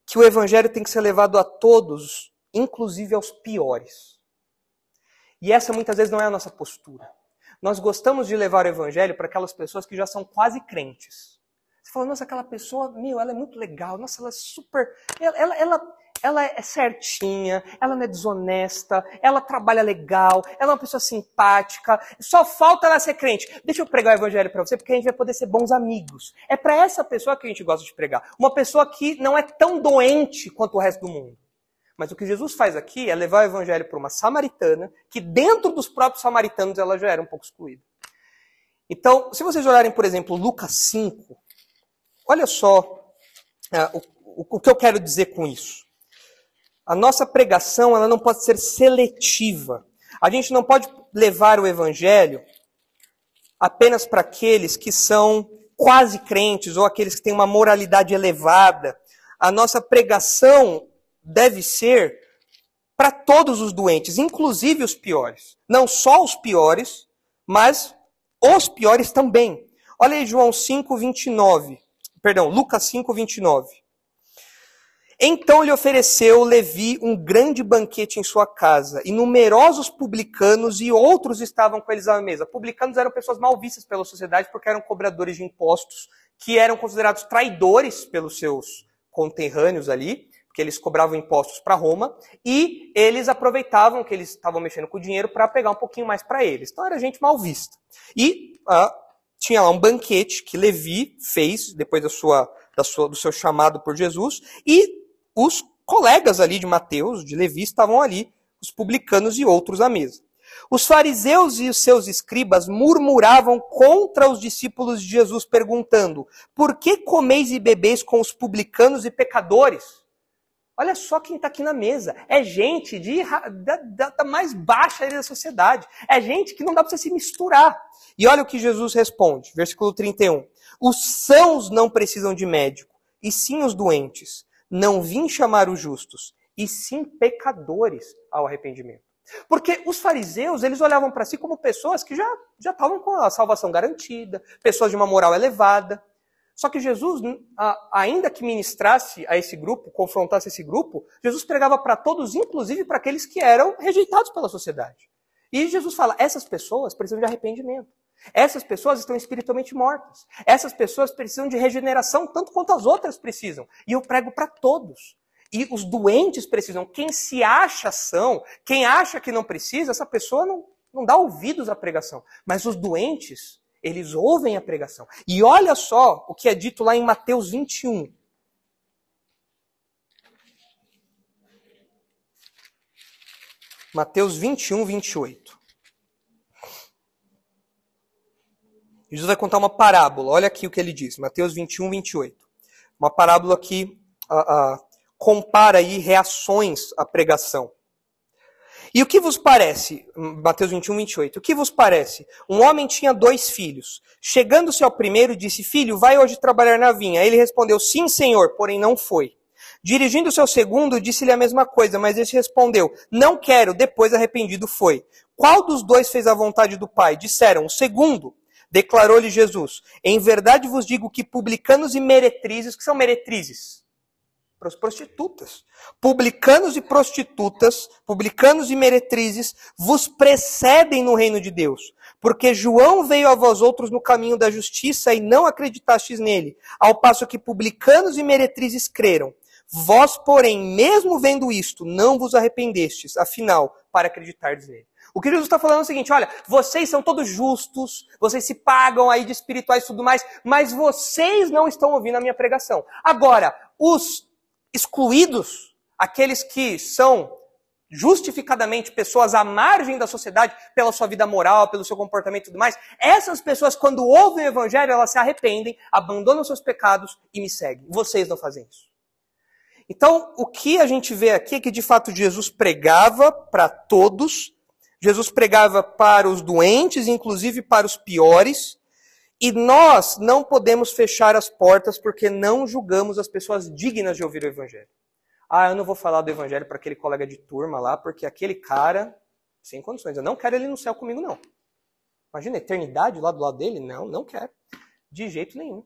que o evangelho tem que ser levado a todos, inclusive aos piores. E essa muitas vezes não é a nossa postura. Nós gostamos de levar o evangelho para aquelas pessoas que já são quase crentes. Você fala, nossa, aquela pessoa, ela é muito legal, nossa, ela é super... Ela é certinha, ela não é desonesta, ela trabalha legal, ela é uma pessoa simpática, só falta ela ser crente. Deixa eu pregar o evangelho para você, porque a gente vai poder ser bons amigos. É para essa pessoa que a gente gosta de pregar. Uma pessoa que não é tão doente quanto o resto do mundo. Mas o que Jesus faz aqui é levar o evangelho para uma samaritana, que dentro dos próprios samaritanos ela já era um pouco excluída. Então, se vocês olharem, por exemplo, Lucas 5, olha só o que eu quero dizer com isso. A nossa pregação ela não pode ser seletiva. A gente não pode levar o evangelho apenas para aqueles que são quase crentes ou aqueles que têm uma moralidade elevada. A nossa pregação deve ser para todos os doentes, inclusive os piores. Não só os piores, mas os piores também. Olha aí Lucas 5, 29. Então lhe ofereceu Levi um grande banquete em sua casa, e numerosos publicanos e outros estavam com eles à mesa. Publicanos eram pessoas mal vistas pela sociedade porque eram cobradores de impostos, que eram considerados traidores pelos seus conterrâneos ali, porque eles cobravam impostos para Roma, e eles aproveitavam que eles estavam mexendo com o dinheiro para pegar um pouquinho mais para eles. Então era gente mal vista. E tinha lá um banquete que Levi fez, depois do seu chamado por Jesus, e os colegas ali de Mateus, de Levi, estavam ali, os publicanos e outros à mesa. Os fariseus e os seus escribas murmuravam contra os discípulos de Jesus, perguntando, por que comeis e bebeis com os publicanos e pecadores? Olha só quem está aqui na mesa. É gente da mais baixa área da sociedade. É gente que não dá para você se misturar. E olha o que Jesus responde, versículo 31. Os sãos não precisam de médico, e sim os doentes. Não vim chamar os justos, e sim pecadores ao arrependimento. Porque os fariseus, eles olhavam para si como pessoas que já estavam com a salvação garantida, pessoas de uma moral elevada. Só que Jesus, ainda que ministrasse a esse grupo, confrontasse esse grupo, Jesus pregava para todos, inclusive para aqueles que eram rejeitados pela sociedade. E Jesus fala, essas pessoas precisam de arrependimento. Essas pessoas estão espiritualmente mortas. Essas pessoas precisam de regeneração, tanto quanto as outras precisam. E eu prego para todos. E os doentes precisam. Quem se acha são, quem acha que não precisa, essa pessoa não dá ouvidos à pregação. Mas os doentes, eles ouvem a pregação. E olha só o que é dito lá em Mateus 21. Mateus 21, 28. Jesus vai contar uma parábola. Olha aqui o que ele diz, Mateus 21, 28. Uma parábola que compara aí reações à pregação. E o que vos parece? Mateus 21, 28. O que vos parece? Um homem tinha 2 filhos. Chegando-se ao primeiro, disse: Filho, vai hoje trabalhar na vinha. Ele respondeu: Sim, senhor, porém não foi. Dirigindo-se ao segundo, disse-lhe a mesma coisa, mas este respondeu: Não quero, depois arrependido foi. Qual dos 2 fez a vontade do pai? Disseram: O segundo. Declarou-lhe Jesus: Em verdade vos digo que publicanos e meretrizes, que são meretrizes? Prostitutas. Publicanos e prostitutas, publicanos e meretrizes, vos precedem no reino de Deus. Porque João veio a vós outros no caminho da justiça e não acreditastes nele, ao passo que publicanos e meretrizes creram. Vós, porém, mesmo vendo isto, não vos arrependestes, afinal, para acreditardes nele. O que Jesus está falando é o seguinte: olha, vocês são todos justos, vocês se pagam aí de espirituais e tudo mais, mas vocês não estão ouvindo a minha pregação. Agora, os excluídos, aqueles que são justificadamente pessoas à margem da sociedade pela sua vida moral, pelo seu comportamento e tudo mais, essas pessoas, quando ouvem o evangelho, elas se arrependem, abandonam seus pecados e me seguem. Vocês não fazem isso. Então, o que a gente vê aqui é que, de fato, Jesus pregava para todos, Jesus pregava para os doentes, inclusive para os piores, e nós não podemos fechar as portas porque não julgamos as pessoas dignas de ouvir o evangelho. Eu não vou falar do evangelho para aquele colega de turma lá, porque aquele cara, sem condições, eu não quero ele no céu comigo, não. Imagina, a eternidade lá do lado dele? Não, não quero. De jeito nenhum.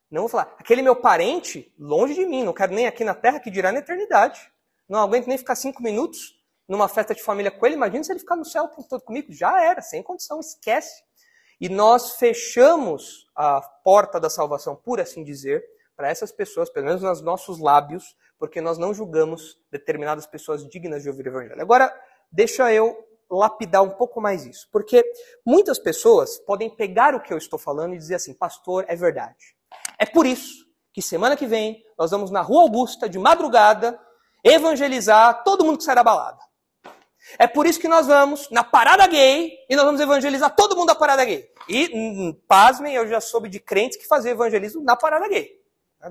Não vou falar. Aquele meu parente, longe de mim, não quero nem aqui na terra, que dirá na eternidade. Não aguento nem ficar 5 minutos numa festa de família com ele. Imagina se ele ficar no céu o tempo todo comigo. Já era, sem condição, esquece. E nós fechamos a porta da salvação, por assim dizer, para essas pessoas, pelo menos nos nossos lábios, porque nós não julgamos determinadas pessoas dignas de ouvir o evangelho. Agora, deixa eu lapidar um pouco mais isso, porque muitas pessoas podem pegar o que eu estou falando e dizer assim: pastor, é verdade. É por isso que semana que vem nós vamos na Rua Augusta, de madrugada, evangelizar todo mundo que sai da balada. É por isso que nós vamos na parada gay e nós vamos evangelizar todo mundo da parada gay. E, pasmem, eu já soube de crentes que faziam evangelismo na parada gay.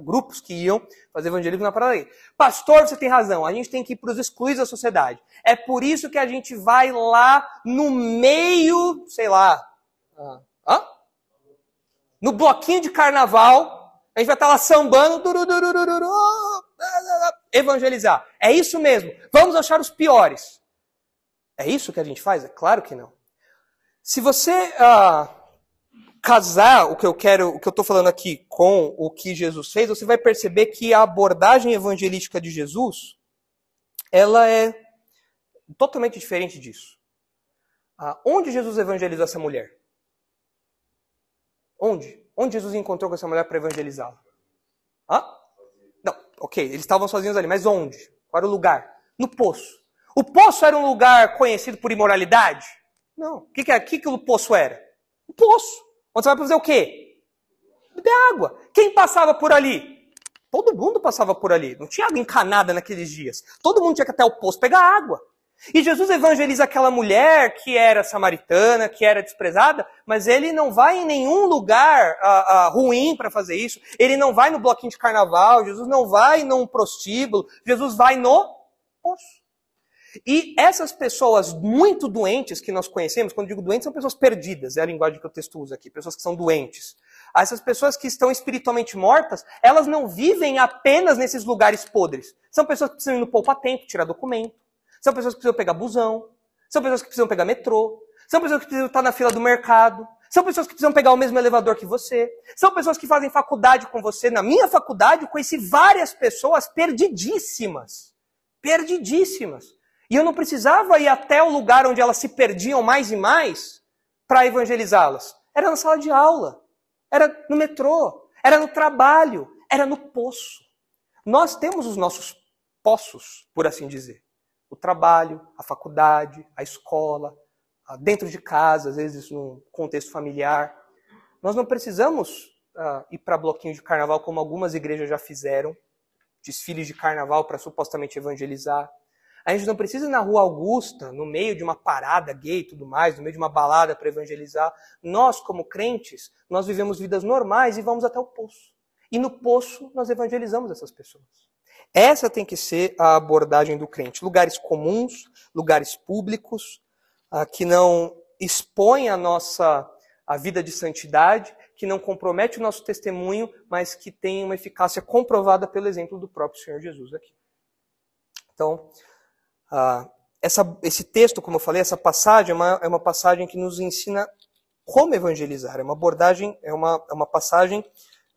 Grupos que iam fazer evangelismo na parada gay. Pastor, você tem razão, a gente tem que ir para os excluídos da sociedade. É por isso que a gente vai lá no meio, sei lá, no bloquinho de carnaval, a gente vai estar lá sambando, evangelizar. É isso mesmo, vamos achar os piores. É isso que a gente faz? É claro que não. Se você casar o que eu estou falando aqui com o que Jesus fez, você vai perceber que a abordagem evangelística de Jesus, ela é totalmente diferente disso. Onde Jesus evangelizou essa mulher? Onde? Onde Jesus encontrou com essa mulher para evangelizá-la? Não, ok, eles estavam sozinhos ali, mas onde? Qual era o lugar? No poço. O poço era um lugar conhecido por imoralidade? Não. O que o poço era? O poço. Onde você vai fazer o quê? Beber água. Quem passava por ali? Todo mundo passava por ali. Não tinha água encanada naqueles dias. Todo mundo tinha que ir até o poço pegar água. E Jesus evangeliza aquela mulher que era samaritana, que era desprezada, mas ele não vai em nenhum lugar ruim para fazer isso. Ele não vai no bloquinho de carnaval. Jesus não vai num prostíbulo. Jesus vai no poço. E essas pessoas muito doentes que nós conhecemos, quando digo doentes, são pessoas perdidas, é a linguagem que o texto usa aqui, pessoas que são doentes. Essas pessoas que estão espiritualmente mortas, elas não vivem apenas nesses lugares podres. São pessoas que precisam ir no poupa-tempo, tirar documento. São pessoas que precisam pegar busão. São pessoas que precisam pegar metrô. São pessoas que precisam estar na fila do mercado. São pessoas que precisam pegar o mesmo elevador que você. São pessoas que fazem faculdade com você. Na minha faculdade, eu conheci várias pessoas perdidíssimas. Perdidíssimas. E eu não precisava ir até o lugar onde elas se perdiam mais e mais para evangelizá-las. Era na sala de aula, era no metrô, era no trabalho, era no poço. Nós temos os nossos poços, por assim dizer. O trabalho, a faculdade, a escola, dentro de casa, às vezes num contexto familiar. Nós não precisamos ir para bloquinho de carnaval como algumas igrejas já fizeram, desfiles de carnaval para supostamente evangelizar. A gente não precisa ir na Rua Augusta, no meio de uma parada gay e tudo mais, no meio de uma balada para evangelizar. Nós, como crentes, nós vivemos vidas normais e vamos até o poço. E no poço nós evangelizamos essas pessoas. Essa tem que ser a abordagem do crente. Lugares comuns, lugares públicos, que não expõem a vida de santidade, que não compromete o nosso testemunho, mas que tem uma eficácia comprovada pelo exemplo do próprio Senhor Jesus aqui. Então, esse texto, como eu falei, essa passagem é uma passagem que nos ensina como evangelizar. É uma abordagem, é uma passagem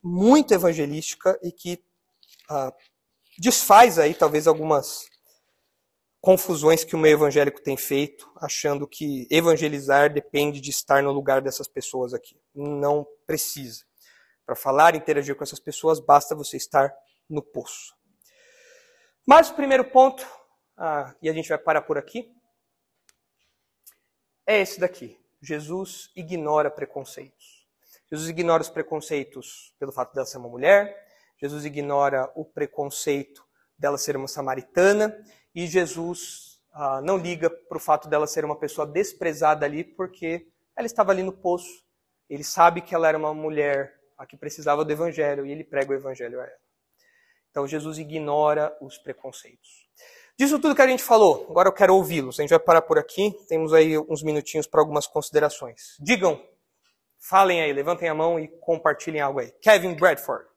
muito evangelística e que desfaz aí talvez algumas confusões que o meio evangélico tem feito, achando que evangelizar depende de estar no lugar dessas pessoas aqui. Não precisa. Para falar e interagir com essas pessoas, basta você estar no poço. Mas o primeiro ponto, e a gente vai parar por aqui, é esse daqui. Jesus ignora preconceitos. Jesus ignora os preconceitos pelo fato dela ser uma mulher, Jesus ignora o preconceito dela ser uma samaritana, e Jesus não liga para o fato dela ser uma pessoa desprezada ali, porque ela estava ali no poço. Ele sabe que ela era uma mulher que precisava do evangelho, e ele prega o evangelho a ela. Então Jesus ignora os preconceitos. Disso tudo que a gente falou, agora eu quero ouvi-los. A gente vai parar por aqui, temos aí uns minutinhos para algumas considerações. Digam, falem aí, levantem a mão e compartilhem algo aí. Kevin Bradford.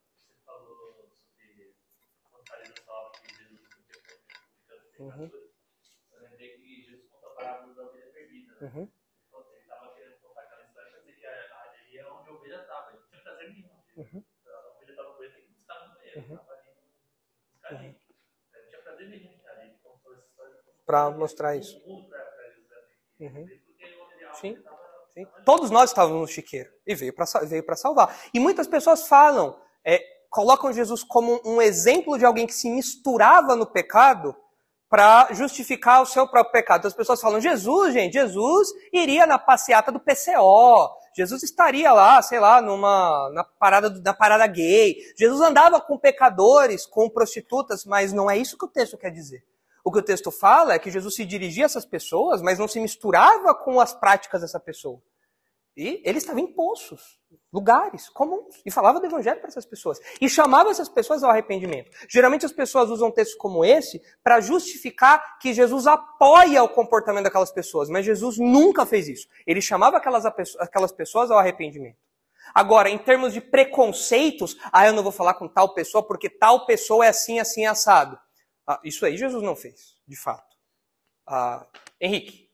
Uhum. Eu lembrei que Jesus conta a parábola da ovelha perdida. Uhum. Ele estava querendo contar aquela história para dizer que ali é onde a ovelha estava. Ele não tinha prazer nenhum. Uhum. A ovelha estava no banheiro, tem que buscar no banheiro. Estava ali buscar ali. Ele não tinha prazer nenhum em estar ali. Ele contou essa história para mostrar isso. Uhum. Sim. Sim. Todos nós estávamos no chiqueiro e veio para salvar. E muitas pessoas falam, colocam Jesus como um exemplo de alguém que se misturava no pecado para justificar o seu próprio pecado. Então as pessoas falam, Jesus iria na passeata do PCO, Jesus estaria lá, sei lá, na parada gay, Jesus andava com pecadores, com prostitutas, mas não é isso que o texto quer dizer. O que o texto fala é que Jesus se dirigia a essas pessoas, mas não se misturava com as práticas dessa pessoa. E ele estava em poços, lugares comuns, e falava do evangelho para essas pessoas. E chamava essas pessoas ao arrependimento. Geralmente as pessoas usam textos como esse para justificar que Jesus apoia o comportamento daquelas pessoas, mas Jesus nunca fez isso. Ele chamava aquelas pessoas ao arrependimento. Agora, em termos de preconceitos, eu não vou falar com tal pessoa porque tal pessoa é assim, assim, assado. Isso aí Jesus não fez, de fato. Henrique.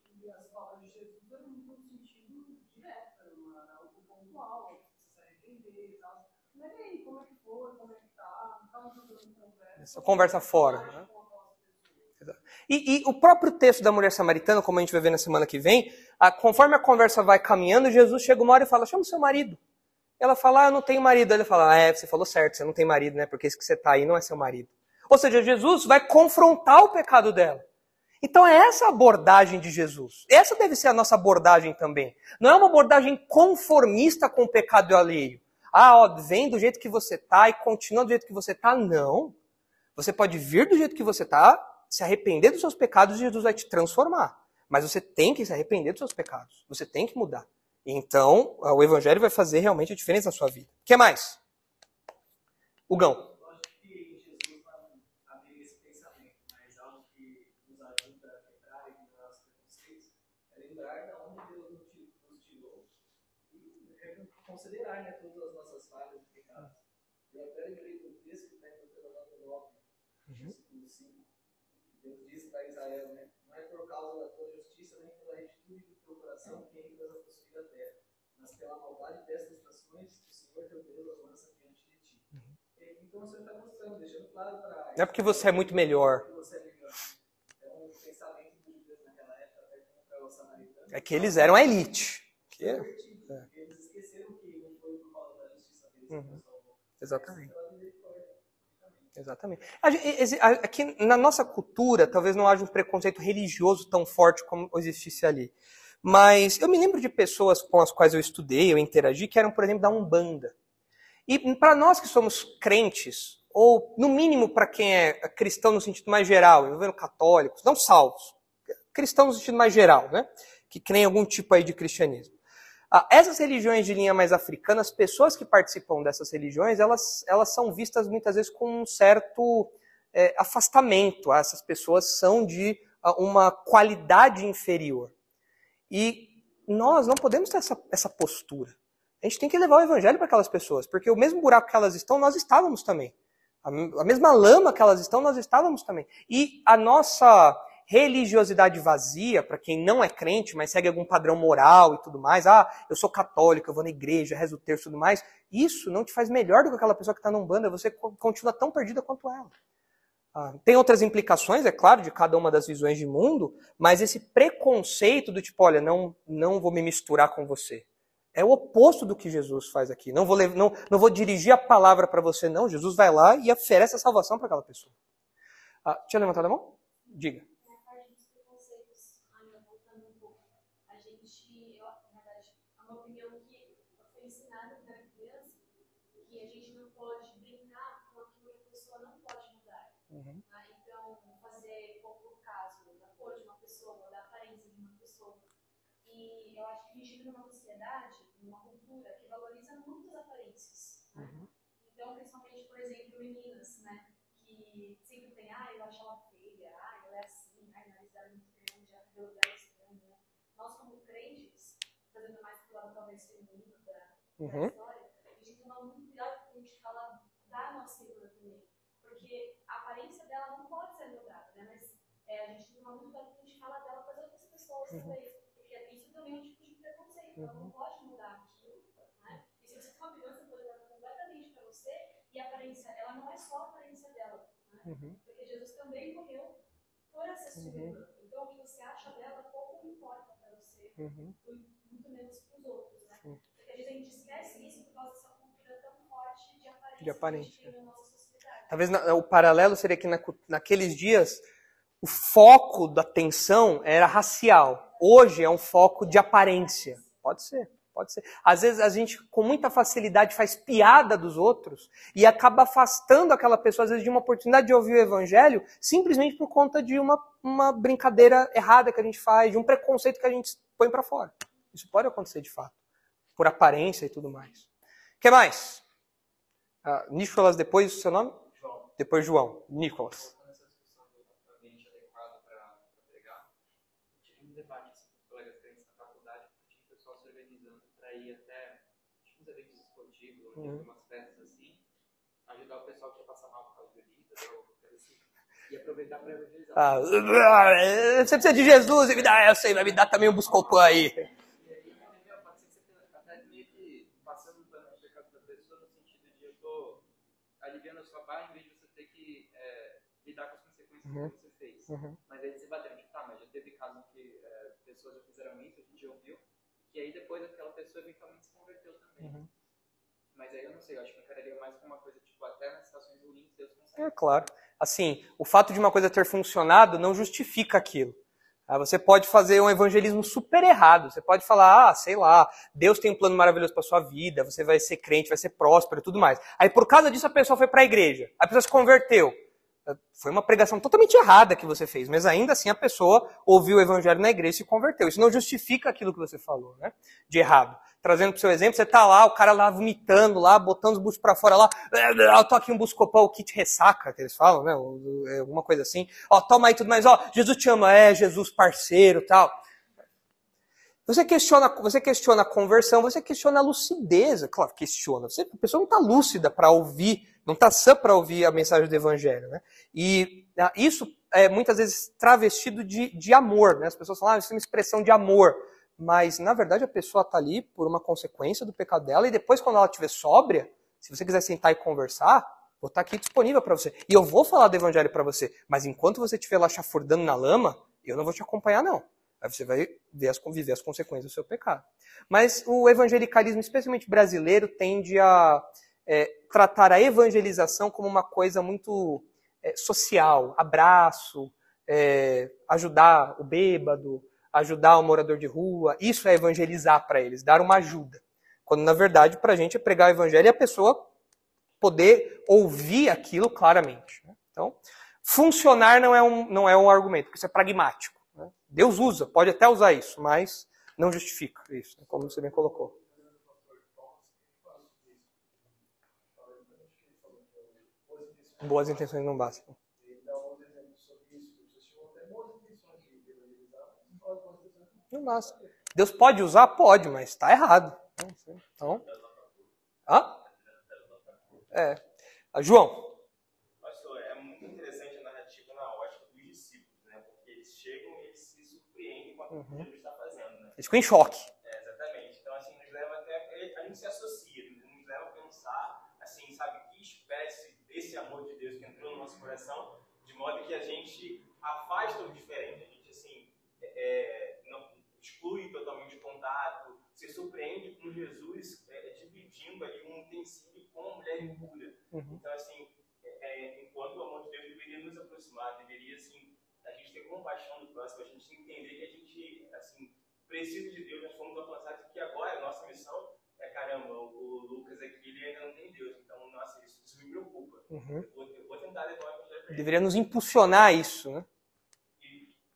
Essa conversa fora. Né? E o próprio texto da mulher samaritana, como a gente vai ver na semana que vem, conforme a conversa vai caminhando, Jesus chega uma hora e fala, chama o seu marido. Ela fala, eu não tenho marido. Ele fala, você falou certo, você não tem marido, né? Porque esse que você está aí não é seu marido. Ou seja, Jesus vai confrontar o pecado dela. Então é essa a abordagem de Jesus. Essa deve ser a nossa abordagem também. Não é uma abordagem conformista com o pecado alheio. Vem do jeito que você está e continua do jeito que você está. Não. Você pode vir do jeito que você está, se arrepender dos seus pecados e Jesus vai te transformar. Mas você tem que se arrepender dos seus pecados. Você tem que mudar. Então, o evangelho vai fazer realmente a diferença na sua vida. O que mais? Hugão. Considerar, né, todas as nossas falhas e pecados. Eu até lembrei do texto que está em Deuteronômio 9, versículo 5. Deus diz para Israel, né, não é por causa da tua justiça nem pela retitude do teu coração que entras a possuir a terra, mas pela maldade destas nações que o Senhor teu Deus as lança diante de ti. Então o Senhor está mostrando, deixando claro para... Não é porque você é muito melhor. É um pensamento de Deus naquela época, até contra os samaritanos. É que eles eram a elite. Exatamente. Exatamente. Aqui na nossa cultura, talvez não haja um preconceito religioso tão forte como existisse ali. Mas eu me lembro de pessoas com as quais eu estudei, eu interagi, que eram, por exemplo, da Umbanda. E para nós que somos crentes, ou no mínimo para quem é cristão no sentido mais geral, envolvendo católicos, não salvos, cristãos no sentido mais geral, né? Que creem em algum tipo aí de cristianismo. Essas religiões de linha mais africana, as pessoas que participam dessas religiões, elas são vistas muitas vezes com um certo afastamento. Essas pessoas são de uma qualidade inferior. E nós não podemos ter essa postura. A gente tem que levar o evangelho para aquelas pessoas, porque o mesmo buraco que elas estão, nós estávamos também. A mesma lama que elas estão, nós estávamos também. E a nossa religiosidade vazia, para quem não é crente, mas segue algum padrão moral e tudo mais, eu sou católico, eu vou na igreja, rezo o terço e tudo mais, isso não te faz melhor do que aquela pessoa que está na Umbanda, você continua tão perdida quanto ela. Tem outras implicações, é claro, de cada uma das visões de mundo, mas esse preconceito do tipo, olha, não vou me misturar com você. É o oposto do que Jesus faz aqui. Não vou dirigir a palavra para você, não. Jesus vai lá e oferece a salvação para aquela pessoa. Tinha levantado a mão? Diga. Uhum. Então, fazer pouco caso da cor de uma pessoa, da aparência de uma pessoa. E eu acho que a gente vive numa sociedade, numa cultura que valoriza muito as aparências. Uhum. Então, principalmente, por exemplo, meninas, né? Que sempre tem, eu acho ela feia, ela é assim, o nariz dela é muito grande, a cabelo dela é estranho, né? Nós, como crentes, fazendo mais pro lado talvez feminino da história, a gente tem muito cuidado com a gente fala da nossa figura também. Porque a aparência dela não pode ser mudada, né? Mas a gente tem que tomar muito cuidado quando a gente fala dela para as outras pessoas também. Porque isso também é um tipo de preconceito. Ela não pode mudar aquilo, né? E se você tem uma criança que olhar completamente para você, e a aparência, ela não é só a aparência dela, né? Porque Jesus também morreu por essa figura. Então, o que você acha dela pouco importa para você, muito menos para os outros, né? Porque às vezes a gente esquece isso por causa dessa cultura tão forte de aparência. Que a gente tem na nossa sociedade. Talvez o paralelo seria que naqueles dias o foco da atenção era racial. Hoje é um foco de aparência. Pode ser. Às vezes a gente com muita facilidade faz piada dos outros e acaba afastando aquela pessoa, às vezes, de uma oportunidade de ouvir o evangelho simplesmente por conta de uma brincadeira errada que a gente faz, de um preconceito que a gente põe para fora. Isso pode acontecer de fato, por aparência e tudo mais. O que mais? Nicolas, depois o seu nome? João. Depois João. Nicolas. Nessa discussão do ambiente adequado para pregar, tive um debate com os colegas crentes na faculdade, tinha o pessoal se organizando para ir até uns eventos esportivos, umas festas assim, ajudar o pessoal que ia passar mal por causa de bebidas ou coisa assim, e aproveitar para evangelizar. Você precisa de Jesus e me dá, eu sei, vai me dar também um buscopan aí. Aliviando a sua barra, em vez de você ter que lidar com as consequências que você fez. Mas aí você bateu, tipo, mas já teve casos que pessoas já fizeram isso, a gente ouviu, e aí depois aquela pessoa eventualmente se converteu também. Mas aí eu não sei, eu acho que eu encararia mais como uma coisa, tipo, até nas situações ruins Deus consegue. É claro. Assim, o fato de uma coisa ter funcionado não justifica aquilo. Você pode fazer um evangelismo super errado. Você pode falar, sei lá, Deus tem um plano maravilhoso para sua vida, você vai ser crente, vai ser próspero e tudo mais. Aí por causa disso a pessoa foi para a igreja, a pessoa se converteu. Foi uma pregação totalmente errada que você fez, mas ainda assim a pessoa ouviu o evangelho na igreja e se converteu. Isso não justifica aquilo que você falou, né? De errado. Trazendo para o seu exemplo, você tá lá, o cara lá vomitando, lá, botando os buchos para fora lá, eu tô aqui um buscopan, o kit ressaca, que eles falam, né? Alguma coisa assim. Toma aí tudo mais, Jesus te ama, Jesus parceiro, tal. Você questiona a conversão, você questiona a lucidez. Claro, questiona. A pessoa não está lúcida para ouvir, não está sã para ouvir a mensagem do evangelho, né? E isso é muitas vezes travestido de amor, né? As pessoas falam, isso é uma expressão de amor. Mas, na verdade, a pessoa está ali por uma consequência do pecado dela, e depois, quando ela estiver sóbria, se você quiser sentar e conversar, vou estar aqui disponível para você. E eu vou falar do evangelho para você. Mas enquanto você estiver lá chafurdando na lama, eu não vou te acompanhar, não. Aí você vai viver as consequências do seu pecado. Mas o evangelicalismo, especialmente brasileiro, tende a tratar a evangelização como uma coisa muito social. Abraço, ajudar o bêbado, ajudar o morador de rua. Isso é evangelizar para eles, dar uma ajuda. Quando, na verdade, para a gente é pregar o evangelho e a pessoa poder ouvir aquilo claramente. Né? Então, funcionar não é um argumento, porque isso é pragmático. Né? Deus usa, pode até usar isso, mas não justifica isso, né? Como você bem colocou. Boas intenções não bastam. Não basta. Deus pode usar? Pode, mas está errado. Então, João. Pastor, é muito interessante a narrativa na ótica dos discípulos, né? Porque eles chegam e eles se surpreendem com aquilo que Jesus está fazendo, né? Eles ficam em choque. Exatamente. Então, assim, nos leva até... A gente se associa, nos leva a pensar, assim, sabe, que espécie desse amor de Deus que entrou no nosso coração, de modo que a gente afasta o diferente. A gente, assim, não exclui totalmente o contato, se surpreende com Jesus dividindo ali um utensílio com uma mulher impura. Então, assim, enquanto o amor de Deus deveria nos aproximar, deveria, assim, a gente ter compaixão do próximo, a gente entender que a gente, assim, precisa de Deus, nós fomos alcançados, que agora a nossa missão caramba, o Lucas aqui, ele ainda não tem Deus, então, nossa, isso me preocupa. Eu vou tentar levar o evangelho para ele. Deveria nos impulsionar a isso, né?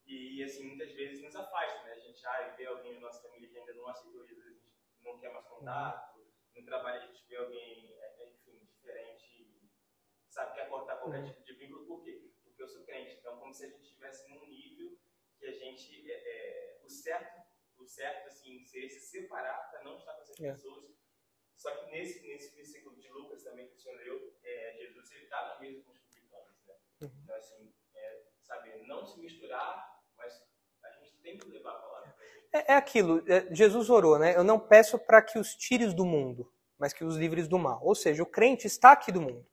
E assim, muitas vezes nos afasta, né? A gente vê alguém na nossa família que ainda não aceitou Jesus, a gente não quer mais contato. No trabalho a gente vê alguém, enfim, diferente, sabe, quer cortar qualquer tipo de vínculo. Por quê? Porque eu sou crente. Então, como se a gente estivesse num nível que a gente, o certo, assim, seria se separar para não estar com essas pessoas. Só que nesse versículo de Lucas também que o senhor leu, Jesus, ele está na mesa com os publicanos, né? Então, assim, sabe, não se misturar, mas a gente tem que levar a palavra para ele. É aquilo, Jesus orou, né? Eu não peço para que os tires do mundo, mas que os livres do mal. Ou seja, o crente está aqui do mundo.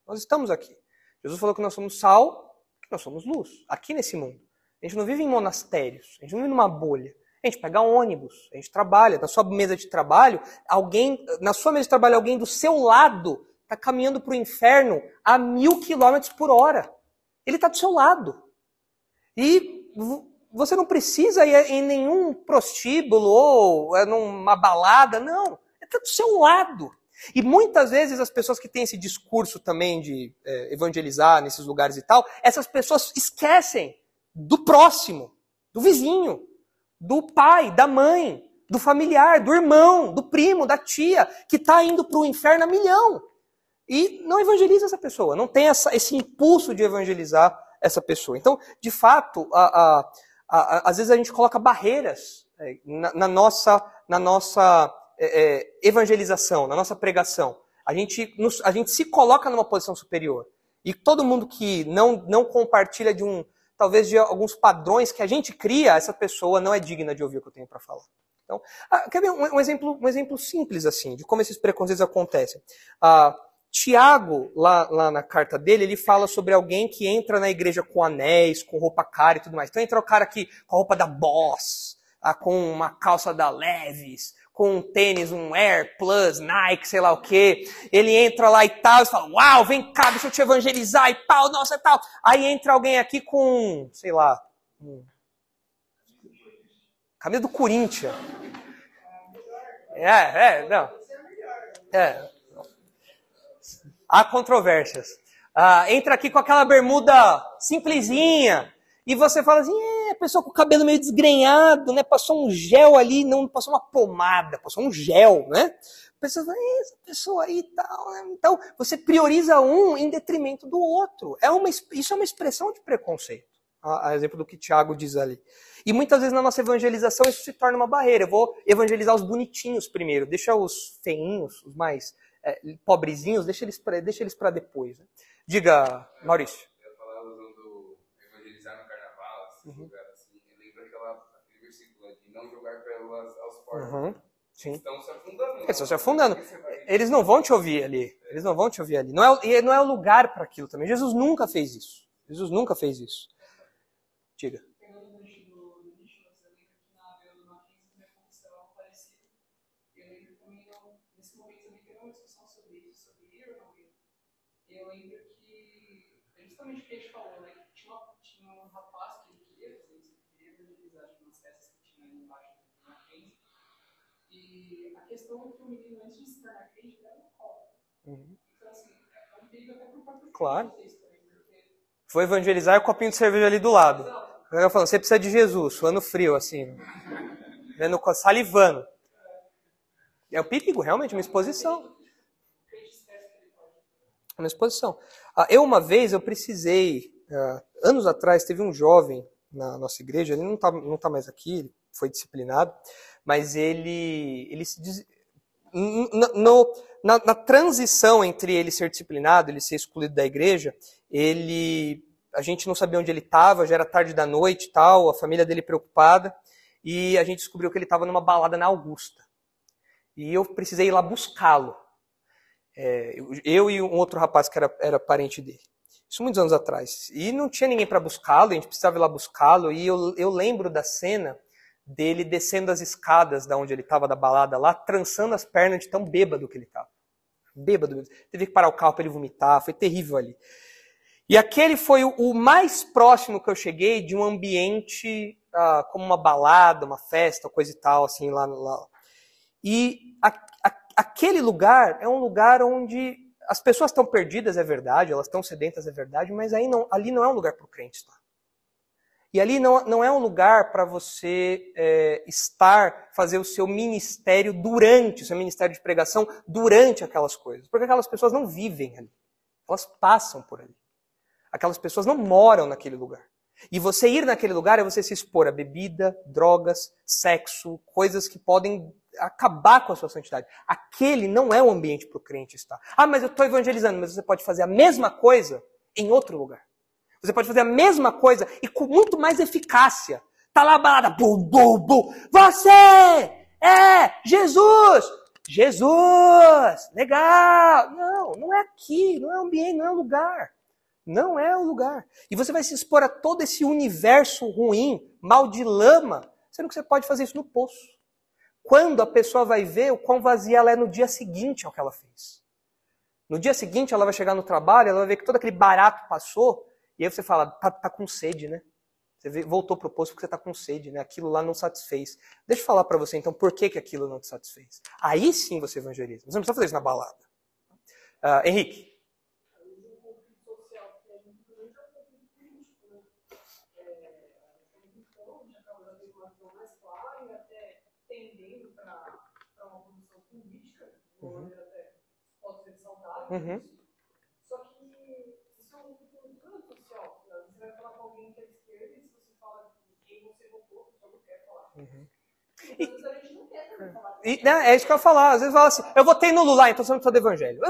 Nós estamos aqui. Jesus falou que nós somos sal, que nós somos luz, aqui nesse mundo. A gente não vive em monastérios, a gente não vive numa bolha. A gente pega ônibus, a gente trabalha. Na sua mesa de trabalho, alguém do seu lado está caminhando para o inferno a 1000 km/h. Ele está do seu lado. E você não precisa ir em nenhum prostíbulo ou numa balada, não. Ele está do seu lado. E muitas vezes as pessoas que têm esse discurso também de evangelizar nesses lugares e tal, essas pessoas esquecem do próximo, do vizinho, do pai, da mãe, do familiar, do irmão, do primo, da tia, que está indo para o inferno a milhão. E não evangeliza essa pessoa, não tem esse impulso de evangelizar essa pessoa. Então, de fato, às vezes a gente coloca barreiras na nossa evangelização, na nossa pregação. A gente se coloca numa posição superior. E todo mundo que não compartilha talvez de alguns padrões que a gente cria, essa pessoa não é digna de ouvir o que eu tenho para falar. Então, quer ver um exemplo simples assim, de como esses preconceitos acontecem. Tiago, lá na carta dele, ele fala sobre alguém que entra na igreja com anéis, com roupa cara e tudo mais. Então entra o cara aqui com a roupa da Boss, com uma calça da Levi's, com um tênis, um Air Plus, Nike, sei lá o quê. Ele entra lá e tal, e fala, uau, vem cá, deixa eu te evangelizar e pau, nossa e tal. Aí entra alguém aqui com, sei lá, camisa do Corinthians. Há controvérsias. Entra aqui com aquela bermuda simplesinha. E você fala assim, a pessoa com o cabelo meio desgrenhado, né? Passou um gel ali, não passou uma pomada, passou um gel, né? A pessoa fala, essa pessoa aí e tal, né? Então, você prioriza um em detrimento do outro. Isso é uma expressão de preconceito. A exemplo do que Tiago diz ali. E muitas vezes na nossa evangelização isso se torna uma barreira. Eu vou evangelizar os bonitinhos primeiro, deixa os feinhos, os mais pobrezinhos, deixa eles para depois. Né? Diga, Maurício. Eu falava do evangelizar no carnaval, esses lugares assim. Eu lembro aquele versículo de não jogar pérolas aos porcos. Sim. Estão se afundando. Eles estão se afundando. Eles não vão te ouvir ali. Eles não vão te ouvir ali. Não é o lugar para aquilo também. Jesus nunca fez isso. Jesus nunca fez isso. Diga. Pegando o gancho do lixo, você lembra que na beira do Mackenzie também aconteceu algo parecido. Eu lembro também, nesse momento também teve uma discussão sobre isso, sobre ir ou não ir. Eu lembro que, justamente o que a gente falou, né, que tinha um rapaz que ele queria fazer isso, ele queria evangelizar de umas festas que tinha ali embaixo do Mackenzie. E a questão é que o menino, antes de se tornar crente, ele era um alcoólatra. Então, assim, Claro. Vou evangelizar e o copinho de cerveja ali do lado. O cara falando, você precisa de Jesus, suando frio, assim. Vendo, salivando. É um perigo, realmente, uma exposição. Uma exposição. Uma vez, eu precisei... anos atrás, teve um jovem na nossa igreja, ele não tá mais aqui, ele foi disciplinado, mas ele se... Na transição entre ele ser disciplinado, ele ser excluído da igreja, a gente não sabia onde ele estava, já era tarde da noite e tal, a família dele preocupada, e a gente descobriu que ele estava numa balada na Augusta. E eu precisei ir lá buscá-lo. Eu e um outro rapaz que era parente dele. Isso muitos anos atrás. E não tinha ninguém para buscá-lo, a gente precisava ir lá buscá-lo, e eu lembro da cena dele descendo as escadas da onde ele estava, da balada lá, trançando as pernas de tão bêbado que ele estava. Bêbado. Teve que parar o carro para ele vomitar, foi terrível ali. E aquele foi o mais próximo que eu cheguei de um ambiente como uma balada, uma festa, coisa e tal, assim, lá. E aquele lugar é um lugar onde as pessoas estão perdidas, é verdade, elas estão sedentas, é verdade, mas ali não é um lugar para o crente estar. E ali não é um lugar para você fazer o seu ministério o seu ministério de pregação durante aquelas coisas. Porque aquelas pessoas não vivem ali. Elas passam por ali. Aquelas pessoas não moram naquele lugar. E você ir naquele lugar é você se expor a bebida, drogas, sexo, coisas que podem acabar com a sua santidade. Aquele não é o ambiente para o crente estar. Mas eu estou evangelizando, mas você pode fazer a mesma coisa em outro lugar. Você pode fazer a mesma coisa e com muito mais eficácia. Tá lá a balada, bum, bum, bum. Você é Jesus! Jesus! Legal! Não é aqui, não é o ambiente, não é o lugar. Não é o lugar. E você vai se expor a todo esse universo ruim, mal de lama, sendo que você pode fazer isso no poço. Quando a pessoa vai ver o quão vazia ela é no dia seguinte ao que ela fez. No dia seguinte ela vai chegar no trabalho, ela vai ver que todo aquele barato passou, e aí você fala, tá com sede, né? Você voltou pro poço porque você tá com sede, né? Aquilo lá não satisfez. Deixa eu falar para você, então, por que aquilo não te satisfez. Aí sim você evangeliza. Você não precisa fazer isso na balada. Henrique. Uhum. Só que isso é um muito social. Você vai falar com alguém que é de esquerda e se você fala quem você votou, você não quer falar. Uhum. Às vezes a gente não quer também falar. É isso que eu ia falar. Às vezes fala assim, eu votei no Lula, então você não precisa do evangelho.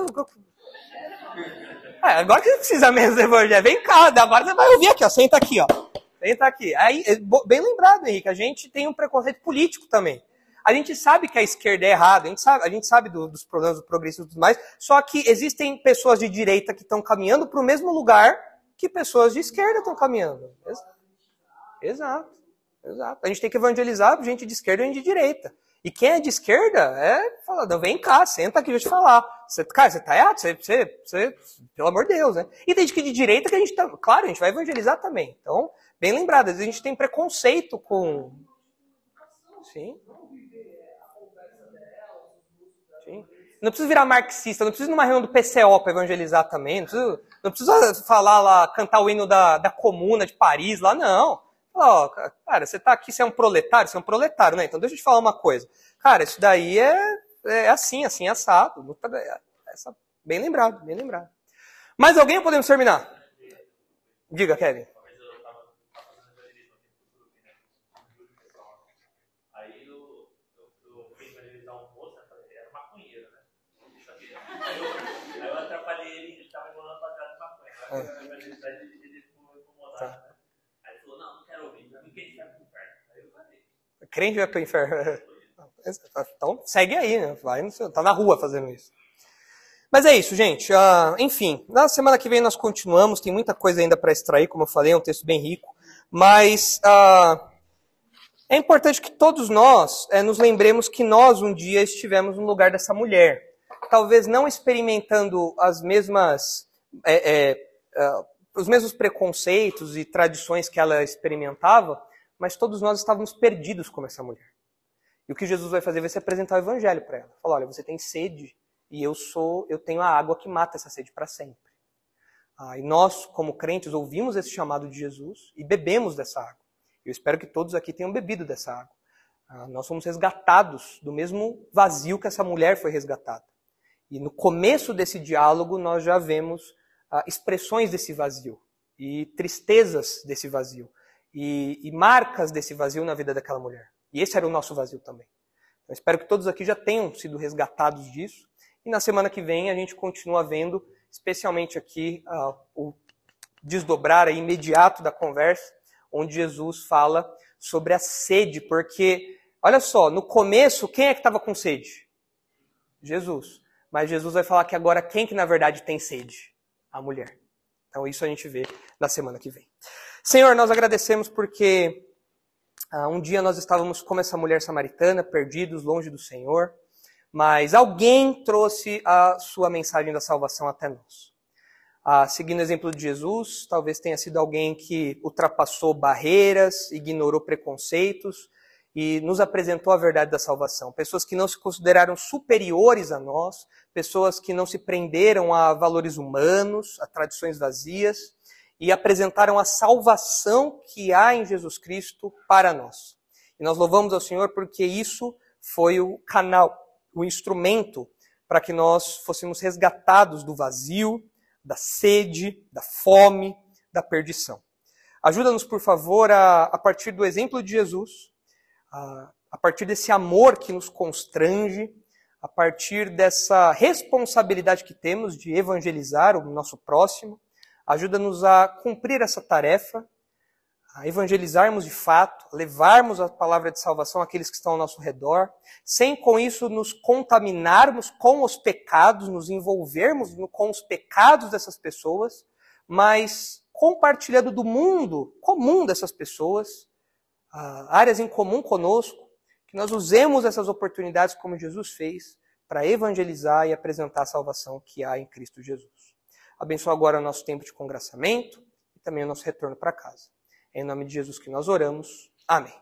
Agora que você precisa mesmo do evangelho. Vem cá, agora você vai ouvir aqui, ó. Senta aqui, ó. Senta aqui. Aí, bem lembrado, Henrique, a gente tem um preconceito político também. A gente sabe que a esquerda é errada, a gente sabe dos problemas do progressismo e tudo mais, só que existem pessoas de direita que estão caminhando para o mesmo lugar que pessoas de esquerda estão caminhando. Exato. A gente tem que evangelizar gente de esquerda e gente de direita. E quem é de esquerda fala, não, vem cá, senta aqui, deixa eu te falar. Cara, você tá errado, você, pelo amor de Deus, né? E tem gente de direita que a gente tá, claro, a gente vai evangelizar também. Então, bem lembrado, às vezes a gente tem preconceito com... Sim. Não precisa virar marxista, não precisa ir numa reunião do PCO para evangelizar também, não precisa falar lá, cantar o hino da Comuna de Paris lá, não. Ó, cara, você tá aqui, você é um proletário, né? Então deixa eu te falar uma coisa. Cara, isso daí é assim, assado. Bem lembrado. Mais alguém ou podemos terminar? Diga, Kevin. Tá. Aí ele falou, não quero ouvir, pra mim quem vai pro inferno. Aí eu falei. Crente vai pro inferno. Então segue aí, né? Tá na rua fazendo isso. Mas é isso, gente. Enfim, na semana que vem nós continuamos, tem muita coisa ainda para extrair, como eu falei, é um texto bem rico. Mas é importante que todos nós nos lembremos que nós um dia estivemos no lugar dessa mulher. Talvez não experimentando os mesmos preconceitos e tradições que ela experimentava, mas todos nós estávamos perdidos como essa mulher. E o que Jesus vai fazer vai ser apresentar o evangelho para ela. Falar, olha, você tem sede e eu tenho a água que mata essa sede para sempre. E nós, como crentes, ouvimos esse chamado de Jesus e bebemos dessa água. Eu espero que todos aqui tenham bebido dessa água. Nós somos resgatados do mesmo vazio que essa mulher foi resgatada. E no começo desse diálogo nós já vemos expressões desse vazio e tristezas desse vazio e marcas desse vazio na vida daquela mulher. E esse era o nosso vazio também. Eu espero que todos aqui já tenham sido resgatados disso. E na semana que vem a gente continua vendo, especialmente aqui, o desdobrar aí imediato da conversa, onde Jesus fala sobre a sede. Porque, olha só, no começo, quem é que estava com sede? Jesus. Mas Jesus vai falar que agora quem que na verdade tem sede? A mulher. Então isso a gente vê na semana que vem. Senhor, nós agradecemos porque um dia nós estávamos como essa mulher samaritana, perdidos, longe do Senhor, mas alguém trouxe a sua mensagem da salvação até nós. Seguindo o exemplo de Jesus, talvez tenha sido alguém que ultrapassou barreiras, ignorou preconceitos e nos apresentou a verdade da salvação. Pessoas que não se consideraram superiores a nós, pessoas que não se prenderam a valores humanos, a tradições vazias, e apresentaram a salvação que há em Jesus Cristo para nós. E nós louvamos ao Senhor porque isso foi o canal, o instrumento para que nós fôssemos resgatados do vazio, da sede, da fome, da perdição. Ajuda-nos, por favor, a partir do exemplo de Jesus, a partir desse amor que nos constrange, a partir dessa responsabilidade que temos de evangelizar o nosso próximo, ajuda-nos a cumprir essa tarefa, a evangelizarmos de fato, levarmos a palavra de salvação àqueles que estão ao nosso redor, sem com isso nos contaminarmos com os pecados, nos envolvermos com os pecados dessas pessoas, mas compartilhando do mundo comum dessas pessoas, áreas em comum conosco, que nós usemos essas oportunidades como Jesus fez para evangelizar e apresentar a salvação que há em Cristo Jesus. Abençoa agora o nosso tempo de congraçamento e também o nosso retorno para casa. É em nome de Jesus que nós oramos. Amém.